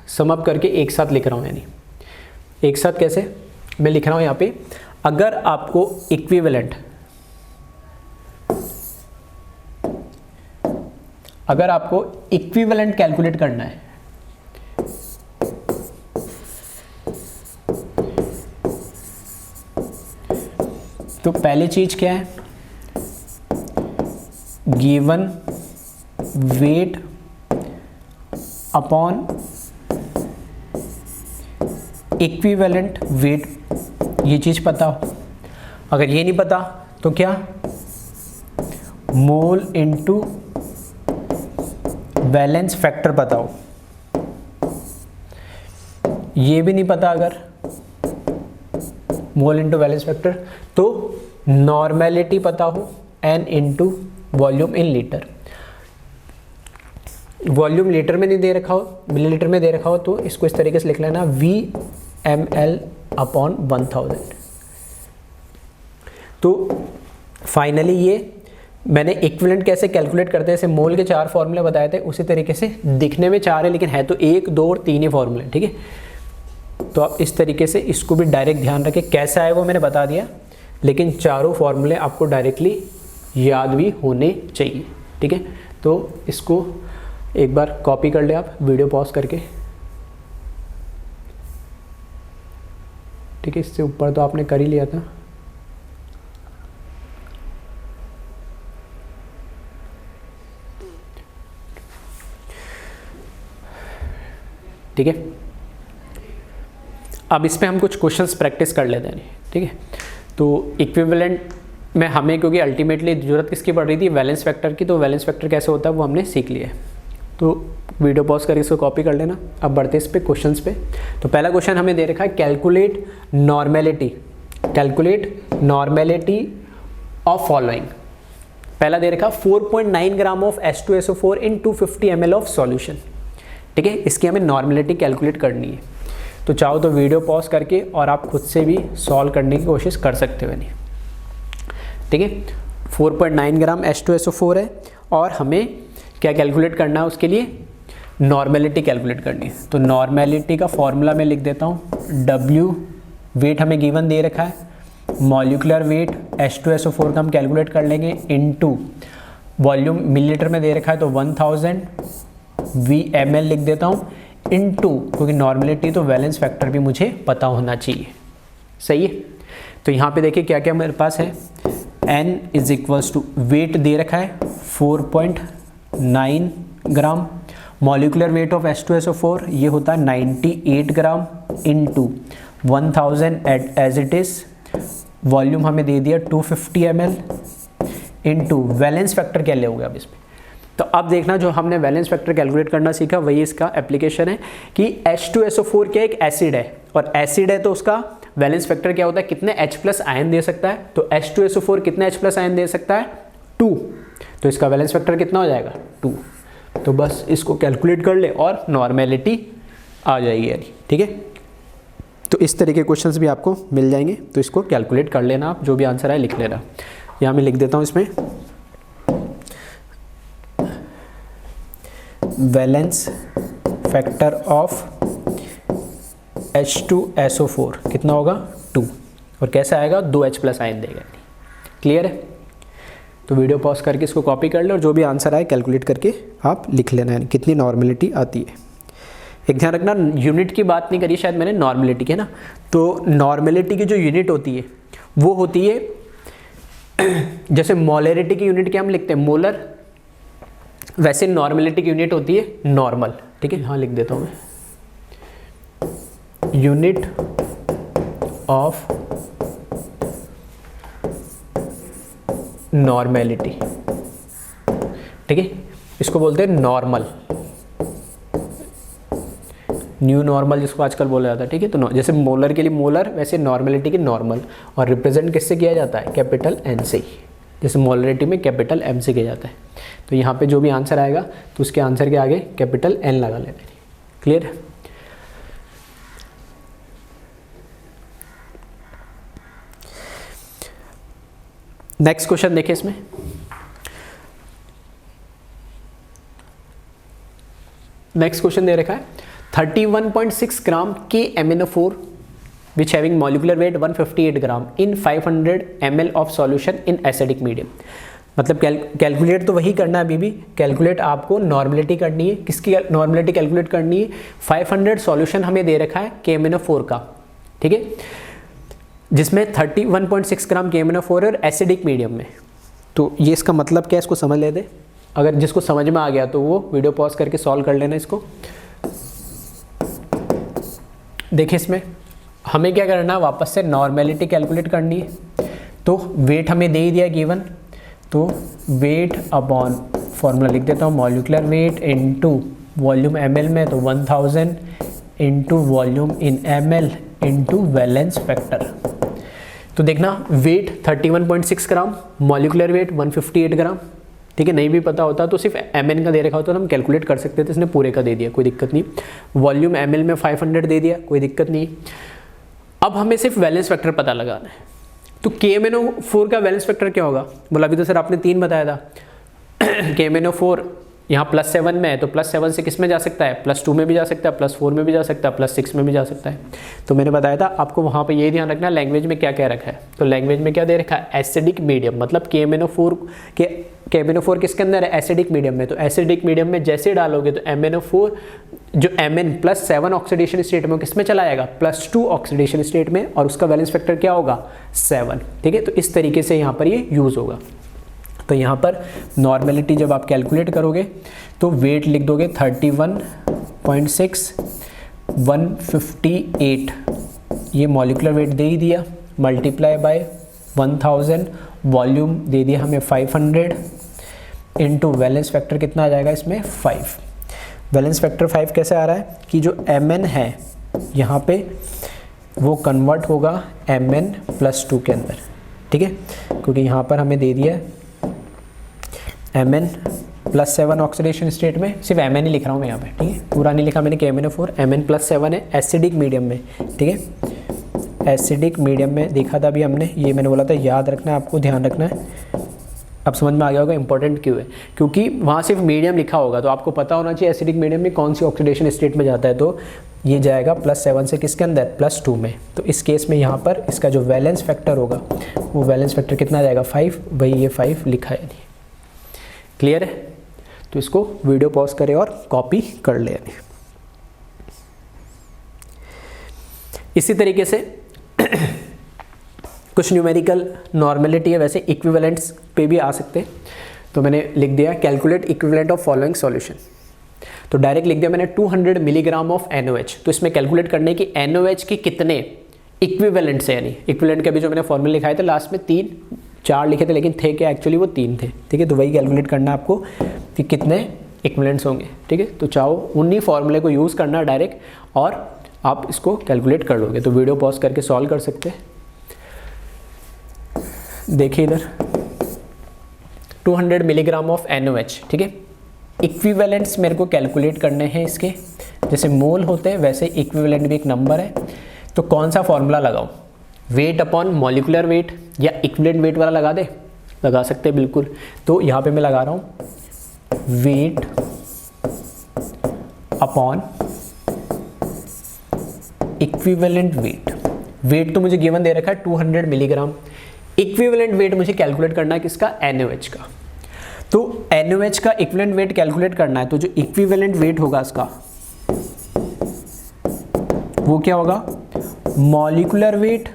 सम अप करके एक साथ लिख रहा हूँ, यानी एक साथ कैसे मैं लिख रहा हूं यहाँ पे, अगर आपको इक्विवेलेंट, अगर आपको इक्विवेलेंट कैलकुलेट करना है, तो पहली चीज क्या है, given weight upon equivalent wait, ये चीज पता हो। अगर ये नहीं पता तो क्या, मोल इनटू वैलेंस फैक्टर पता हो। ये भी नहीं पता अगर, मोल इनटू वैलेंस फैक्टर, तो नॉर्मेलिटी पता हो, n into volume in litre. Volume litre में नहीं दे रखा हो, मिलीलीटर में दे रखा हो, तो इसको इस तरीके से लिख लेना, VmL अपॉन 1000। तो फाइनली ये मैंने इक्विवेलेंट कैसे कैलकुलेट करते हैं, जैसे मोल के 4 फॉर्मूले बताए थे, उसी तरीके से दिखने में 4 है लेकिन है तो 1, 2 और 3 ही फॉर्मूले, ठीक है। तो आप इस तरीके से इसको भी डायरेक्ट ध्यान रखें, कैसा है वो मैंने बता दिया, लेकिन चारों फॉर्मूले आपको डायरेक्टली याद भी होने चाहिए, ठीक है। तो इसको एक बार कॉपी कर ले आप, वीडियो पॉज करके, ठीक है। इससे ऊपर तो आपने कर ही लिया था, ठीक है। अब इस पे हम कुछ क्वेश्चंस प्रैक्टिस कर लेते हैं, ठीक है। तो इक्विवेलेंट में हमें, क्योंकि अल्टीमेटली जरूरत किसकी पड़ रही थी, वैलेंस फैक्टर की, तो वैलेंस फैक्टर कैसे होता है वो हमने सीख लिया है। तो वीडियो पॉज करके इसको कॉपी कर लेना। अब बढ़ते इस पे क्वेश्चंस पे। तो पहला क्वेश्चन हमें दे रखा है कैलकुलेट नॉर्मेलिटी ऑफ फॉलोइंग। पहला दे रखा 4.9 gram of H2SO4 in 250 ml of solution. ठीक है, इसकी हमें नॉर्मेलिटी कैलकुलेट करनी है। तो चाहो तो वीडियो पॉज करके और आप खुद से भी सॉल्व करने की कोशिश कर सकते हो। नहीं, ठीक है, 4.9 ग्राम H2SO4 है और हमें क्या कैलकुलेट करना है, उसके लिए नॉर्मेलिटी कैलकुलेट करनी है। तो नॉर्मेलिटी का फॉर्मूला मैं लिख देता हूँ, W वेट हमें गिवन दे रखा है, मॉलिक्यूलर वेट H2SO4 का हम कैलकुलेट कर लेंगे इनटू वॉल्यूम मिलीलीटर में दे रखा है तो 1000 VmL लिख देता हूँ इनटू, क्योंकि नॉर्मेलिटी तो वैलेंस फैक्टर भी मुझे पता होना चाहिए। सही है, तो यहाँ पे देखिए क्या क्या मेरे पास है। N is equals to weight दे रखा है 4.9 ग्राम, मॉलिक्यूलर वेट ऑफ H2SO4 ये होता है 98 gram into 1000 as it is, volume हमें दे दिया 250 ml इनटू वैलेंस फैक्टर क्या लोगे अब इसमें। तो अब देखना, जो हमने वैलेंस फैक्टर कैलकुलेट करना सीखा वही इसका एप्लीकेशन है कि H2SO4 क्या एक एसिड है, और एसिड है तो उसका वैलेंस फैक्टर क्या होता है, कितने H+ आयन दे सकता है। तो H2SO4 कितने H+ आयन दे सकता है, 2। तो इसका वैलेंस फैक्टर कितना हो जाएगा, 2। तो बस इसको कैलकुलेट कर ले और नॉर्मेलिटी आ जाएगी यानी। ठीक है, तो इस तरह के क्वेश्चंस भी आपको मिल जाएंगे, तो इसको कैलकुलेट कर लेना आप, जो भी आंसर आए लिख लेना। यहाँ मैं लिख देता हूँ इसमें वैलेंस फैक्टर ऑफ H2SO4 कितना होगा, 2, और कैसे आएगा, 2 H+ आयन देगा। क्लियर है, तो वीडियो पॉज करके इसको कॉपी कर ले और जो भी आंसर आए कैलकुलेट करके आप लिख लेना है कितनी नॉर्मेलिटी आती है। एक ध्यान रखना, यूनिट की बात नहीं करी शायद मैंने, नॉर्मेलिटी की है ना। तो नॉर्मेलिटी की जो यूनिट होती है वो होती है, जैसे मोलरिटी की यूनिट क्या हम लिखते हैं, मोलर, वैसे नॉर्मेलिटी की यूनिट होती है नॉर्मल। ठीक है, हाँ लिख देता हूँ मैं, यूनिट ऑफ नॉर्मेलिटी। ठीक है, इसको बोलते हैं नॉर्मल, न्यू नॉर्मल जिसको आजकल बोला जाता है। ठीक है, तो जैसे मोलर के लिए मोलर, वैसे नॉर्मेलिटी की नॉर्मल, और रिप्रेजेंट किससे किया जाता है, कैपिटल N से, जैसे मोलरिटी में कैपिटल M से किया जाता है। तो यहाँ पे जो भी आंसर आएगा तो उसके आंसर के आगे कैपिटल N लगा लेना। क्लियर है, नेक्स्ट क्वेश्चन देखिए इसमें। नेक्स्ट क्वेश्चन दे रखा है 31.6 ग्राम KMnO4 which having molecular weight 158 gram in 500 ml of solution in acidic medium। मतलब कैलकुलेट तो वही करना है अभी भी, कैलकुलेट आपको नॉर्मेलिटी करनी है। किसकी नॉर्मेलिटी कैलकुलेट करनी है, 500 सॉल्यूशन हमें दे रखा है KMnO4 का। ठीक है, जिसमें 31.6 ग्राम KMnO4 और एसिडिक मीडियम में। तो ये इसका मतलब क्या है, इसको समझ लेते। अगर जिसको समझ में आ गया तो वो वीडियो पॉज करके सॉल्व कर लेना इसको। देखिए इसमें हमें क्या करना है, वापस से नॉर्मेलिटी कैलकुलेट करनी है। तो वेट हमें दे ही दिया गिवन, तो वेट अपॉन फॉर्मूला लिख देता हूँ, molecular weight into volume ml में, तो 1000 इनटू वॉल्यूम इन ml इनटू वैलेंस फैक्टर। तो देखना वेट 31.6 ग्राम, मॉलिक्यूलर वेट 158 ग्राम। ठीक है, नहीं भी पता होता तो सिर्फ mn का दे रखा होता तो हम कैलकुलेट कर सकते थे, इसने पूरे का दे दिया, कोई दिक्कत नहीं। वॉल्यूम ml में 500 दे दिया, कोई दिक्कत नहीं। अब हमें सिर्फ वैलेंस फैक्टर पता लगाना है। तो KMnO4 का वैलेंस फैक्टर क्या होगा, बोला अभी तो सर आपने 3 बताया था। KMnO4 यहाँ +7 में है, तो +7 से किस में जा सकता है, +2 में भी जा सकता है, +4 में भी जा सकता है, +6 में भी जा सकता है। तो मैंने बताया था आपको वहाँ पे ये ध्यान रखना लैंग्वेज में क्या क्या रखा है। तो लैंग्वेज में क्या दे रखा है, एसिडिक मीडियम, मतलब KMnO4 किसके अंदर है, एसिडिक मीडियम में। तो एसिडिक मीडियम में जैसे डालोगे तो MnO4 जो Mn +7 ऑक्सीडेशन स्टेट में किस में चला जाएगा, +2 ऑक्सीडेशन स्टेट में, और उसका वैलेंस फैक्टर क्या होगा, 7। ठीक है, तो इस तरीके से यहाँ पर ये यूज़ होगा। तो यहाँ पर नॉर्मेलिटी जब आप कैलकुलेट करोगे तो वेट लिख दोगे 31.6 158, ये मॉलिक्यूलर वेट दे ही दिया, मल्टीप्लाई बाय 1000, वॉल्यूम दे दिया हमें 500 इनटू वैलेंस फैक्टर कितना आ जाएगा इसमें 5। बैलेंस फैक्टर 5 कैसे आ रहा है कि जो Mn है यहाँ पे वो कन्वर्ट होगा Mn+2 के अंदर, ठीक है, क्योंकि यहाँ पर हमें दे दिया है Mn+7 ऑक्सीडेशन स्टेट में, सिर्फ Mn ही लिख रहा हूँ मैं यहाँ पे, ठीक है, पूरा नहीं लिखा मैंने KMnO4, Mn+7 है एसिडिक मीडियम में, ठीक है, एसिडिक मीडियम में देखा था अभी हमने, ये मैंने बोला था याद रखना है आपको, ध्यान रखना है। अब समझ में आ गया होगा इंपॉर्टेंट क्यों है, क्योंकि वहाँ सिर्फ मीडियम लिखा होगा तो आपको पता होना चाहिए एसिडिक मीडियम में कौन सी ऑक्सीडेशन स्टेट में जाता है, तो ये जाएगा +7 से किसके अंदर, +2 में। तो इस केस में यहाँ पर इसका जो वैलेंस फैक्टर होगा वो वैलेंस फैक्टर कितना जाएगा, 5, वही ये 5 लिखा है। नहीं क्लियर है, तो इसको वीडियो पॉज करें और कॉपी कर ले। इसी तरीके से कुछ न्यूमेरिकल नॉर्मेलिटी है, वैसे इक्विवेलेंट्स पे भी आ सकते हैं, तो मैंने लिख दिया calculate equivalent of following solution, तो डायरेक्ट लिख दिया मैंने 200 मिलीग्राम ऑफ NaOH। तो इसमें कैलकुलेट करने की NaOH के कितने इक्विवेलेंट से, यानी इक्विवेलेंट के अभी जो मैंने फॉर्मूला लिखाए थे लास्ट में 3-4 लिखे थे, लेकिन थे क्या एक्चुअली वो 3 थे, ठीक है, तो वही कैलकुलेट करना है आपको कि कितने इक्विवेलेंट्स होंगे, ठीक है। तो चाहो उन्हीं फॉर्मूले को यूज़ करना डायरेक्ट और आप इसको कैलकुलेट कर लोगे। तो वीडियो पॉज करके सॉल्व कर सकते हैं। देखिए इधर 200 मिलीग्राम ऑफ NaOH, ठीक है, इक्विवेलेंट्स मेरे को कैलकुलेट करने हैं इसके, जैसे मोल होते हैं वैसे इक्विवेलेंट भी एक नंबर है। तो कौन सा फॉर्मूला लगाऊं, वेट अपॉन मॉलिकुलर वेट या इक्विवेलेंट वेट वाला लगा दे, लगा सकते हैं बिल्कुल। तो यहाँ पे मैं लगा रहा हूँ weight upon equivalent weight. Weight तो मुझे गिवन दे रखा है 200 मिलीग्राम, इक्विवेलेंट वेट मुझे कैलकुलेट करना है किसका, NaOH का। तो NaOH का इक्विवेलेंट वेट कैलकुलेट करना है, तो जो इक्विवेलेंट वेट होगा इसका वो क्या होगा, मॉलिक्यूलर वेट,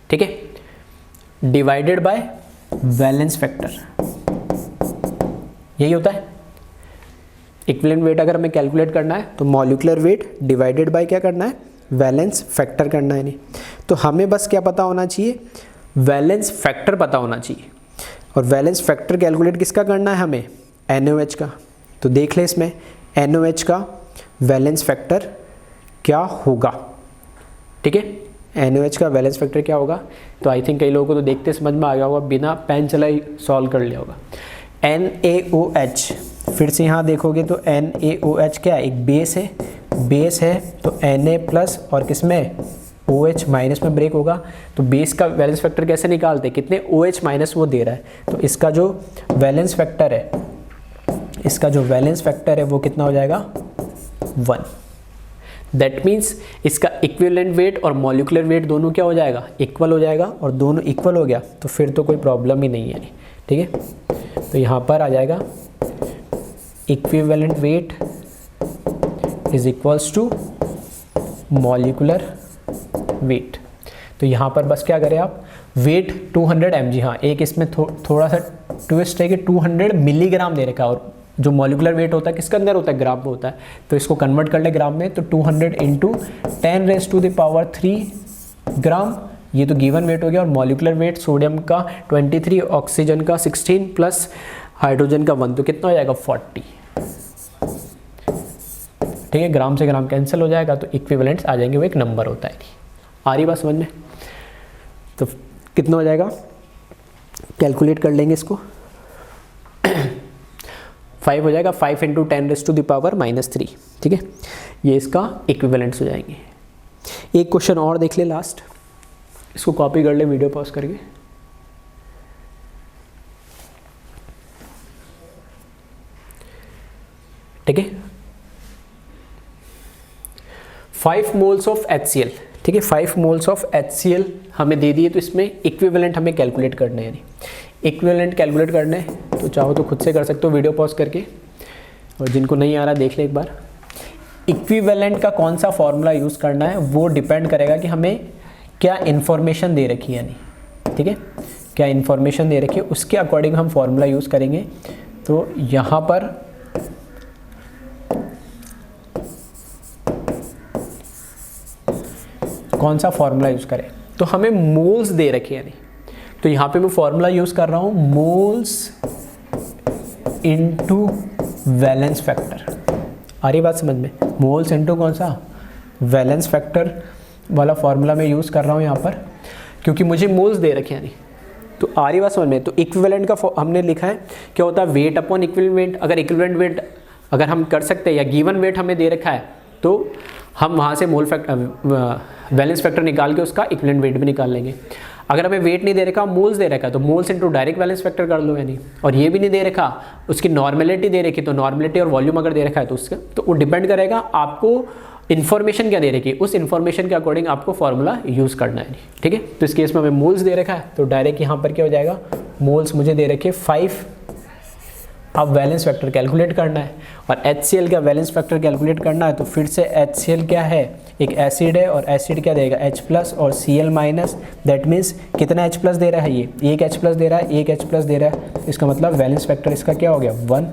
ठीक है, डिवाइडेड बाय वैलेंस फैक्टर, यही होता है। इक्विवेलेंट वेट अगर हमें कैलकुलेट करना है तो मॉलिक्यूलर वेट डिवाइडेड बाय क्या करना है, वैलेंस फैक्टर करना है। नहीं तो हमें बस क्या पता होना चाहिए, वैलेंस फैक्टर पता होना चाहिए। और वैलेंस फैक्टर कैलकुलेट किसका करना है हमें, NaOH का। तो देख ले इसमें NaOH का वैलेंस फैक्टर क्या होगा, ठीक है, NaOH का वैलेंस फैक्टर क्या होगा। तो आई थिंक कई लोगों को तो देखते समझ में आ गया होगा, बिना पेन चलाई सॉल्व कर लिया होगा। NaOH, फिर से यहाँ देखोगे तो NaOH क्या है, एक बेस है, बेस है तो Na+ और किसमें OH- में ब्रेक होगा। तो बेस का वैलेंस फैक्टर कैसे निकालते हैं, कितने OH- वो दे रहा है, तो इसका जो वैलेंस फैक्टर है, इसका जो वैलेंस फैक्टर है वो कितना हो जाएगा, 1। दैट मीन्स इसका इक्विवेलेंट वेट और मॉलिक्यूलर वेट दोनों क्या हो जाएगा, इक्वल हो जाएगा। और दोनों इक्वल हो गया तो फिर तो कोई प्रॉब्लम ही नहीं है, ठीक है। तो यहाँ पर आ जाएगा equivalent weight is equals to molecular weight. तो यहाँ पर बस क्या करें आप, वेट 200 mg, हाँ एक इसमें थोड़ा सा ट्विस्ट है कि 200 मिलीग्राम दे रखा है, और जो मॉलिक्यूलर वेट होता है किसके अंदर होता है, ग्राम में होता है। तो इसको कन्वर्ट कर ले ग्राम में, तो 200 × 10⁻³ ग्राम, ये तो गिवन वेट हो गया। और मॉलिक्यूलर वेट सोडियम का 23, ऑक्सीजन का 16 प्लस हाइड्रोजन का 1, तो कितना हो जाएगा 40, ठीक है। ग्राम से ग्राम कैंसिल हो जाएगा तो इक्विवेलेंट्स आ जाएंगे, वो एक नंबर होता है। आ रही बात समझ में, तो कितना हो जाएगा, कैलकुलेट कर लेंगे इसको, 5 हो जाएगा, 5 × 10⁻³ ठीक है, ये इसका इक्विवेलेंट्स हो जाएंगे। एक क्वेश्चन और देख ले लास्ट, इसको कॉपी कर ले वीडियो पॉज करके। ठीक है, 5 मोल्स ऑफ HCl, ठीक है, 5 मोल्स ऑफ HCl हमें दे दिए। तो इसमें इक्विवेलेंट हमें कैलकुलेट करने हैं, यानी इक्विवेलेंट कैलकुलेट करने हैं तो चाहो तो खुद से कर सकते हो वीडियो पॉज करके, और जिनको नहीं आ रहा देख ले एक बार। इक्विवेलेंट का कौन सा फॉर्मूला यूज़ करना है वो डिपेंड करेगा कि हमें क्या इन्फॉर्मेशन दे रखी है, यानी ठीक है, क्या इन्फॉर्मेशन दे रखी है उसके अकॉर्डिंग हम फॉर्मूला यूज़ करेंगे। तो यहाँ पर कौन सा फॉर्मूला यूज़ करें, तो हमें मोल्स दे रखे हैं, यानी तो यहाँ पे मैं फॉर्मूला यूज़ कर रहा हूँ मोल्स इनटू वैलेंस फैक्टर। आ रही बात समझ में? मोल्स इनटू कौन सा? वैलेंस फैक्टर वाला फॉर्मूला मैं यूज़ कर रहा हूँ यहाँ पर, क्योंकि मुझे मोल्स दे रखे हैं नहीं। तो आ रही बात समझ में? तो इक्विवेलेंट का हमने लिखा है क्या होता है, वेट अपॉन इक्विवेलेंट। अगर इक्विवेलेंट वेट अगर हम कर सकते हैं या गिवन वेट हमें दे रखा है तो हम वहाँ से मोल फैक्टर वैलेंस फैक्टर निकाल के उसका इक्विवेलेंट वेट भी निकाल लेंगे। अगर हमें वेट नहीं दे रखा, मोल्स दे रखा, तो moles into direct valence factor कर लो यानी। और ये भी नहीं दे रखा, उसकी नॉर्मेलिटी दे रखी, तो नॉर्मेलिटी और वॉल्यूम अगर दे रखा है तो उसका तो वो डिपेंड करेगा आपको इन्फॉर्मेशन क्या दे रखी है, उस इन्फॉर्मेशन के अकॉर्डिंग आपको फॉर्मूला यूज़ करना है। ठीक है, तो इस केस में हमें मोल्स दे रखा है तो डायरेक्ट यहाँ पर क्या हो जाएगा, मोल्स मुझे दे रखे 5। अब वैलेंस फैक्टर कैलकुलेट करना है और HCl का वैलेंस फैक्टर कैलकुलेट करना है। तो फिर से HCl क्या है, एक एसिड है और एसिड क्या देगा, H+ और Cl-। दैट मीन्स कितना H+ दे रहा है, ये एक H+ दे रहा है, एक H+ दे रहा है। इसका मतलब वैलेंस फैक्टर इसका क्या हो गया, 1।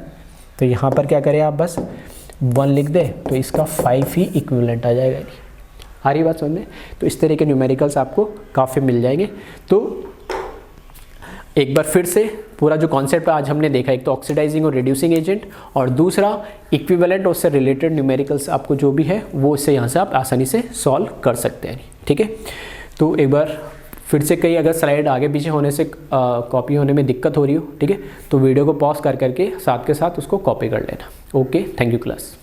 तो यहाँ पर क्या करें आप, बस 1 लिख दे तो इसका 5 ही इक्विवेलेंट आ जाएगा। आ रही बात समझ में? तो इस तरह के न्यूमेरिकल्स आपको काफ़ी मिल जाएंगे। तो एक बार फिर से पूरा जो कॉन्सेप्ट आज हमने देखा, एक तो ऑक्सीडाइजिंग और रिड्यूसिंग एजेंट, और दूसरा इक्विवेलेंट और उससे रिलेटेड न्यूमेरिकल्स आपको जो भी है वो इससे यहाँ से आप आसानी से सॉल्व कर सकते हैं। ठीक है, तो एक बार फिर से कहीं अगर स्लाइड आगे पीछे होने से कॉपी होने में दिक्कत हो रही हो, ठीक है, तो वीडियो को पॉज कर करके साथ के साथ उसको कॉपी कर लेना। Okay, thank you class.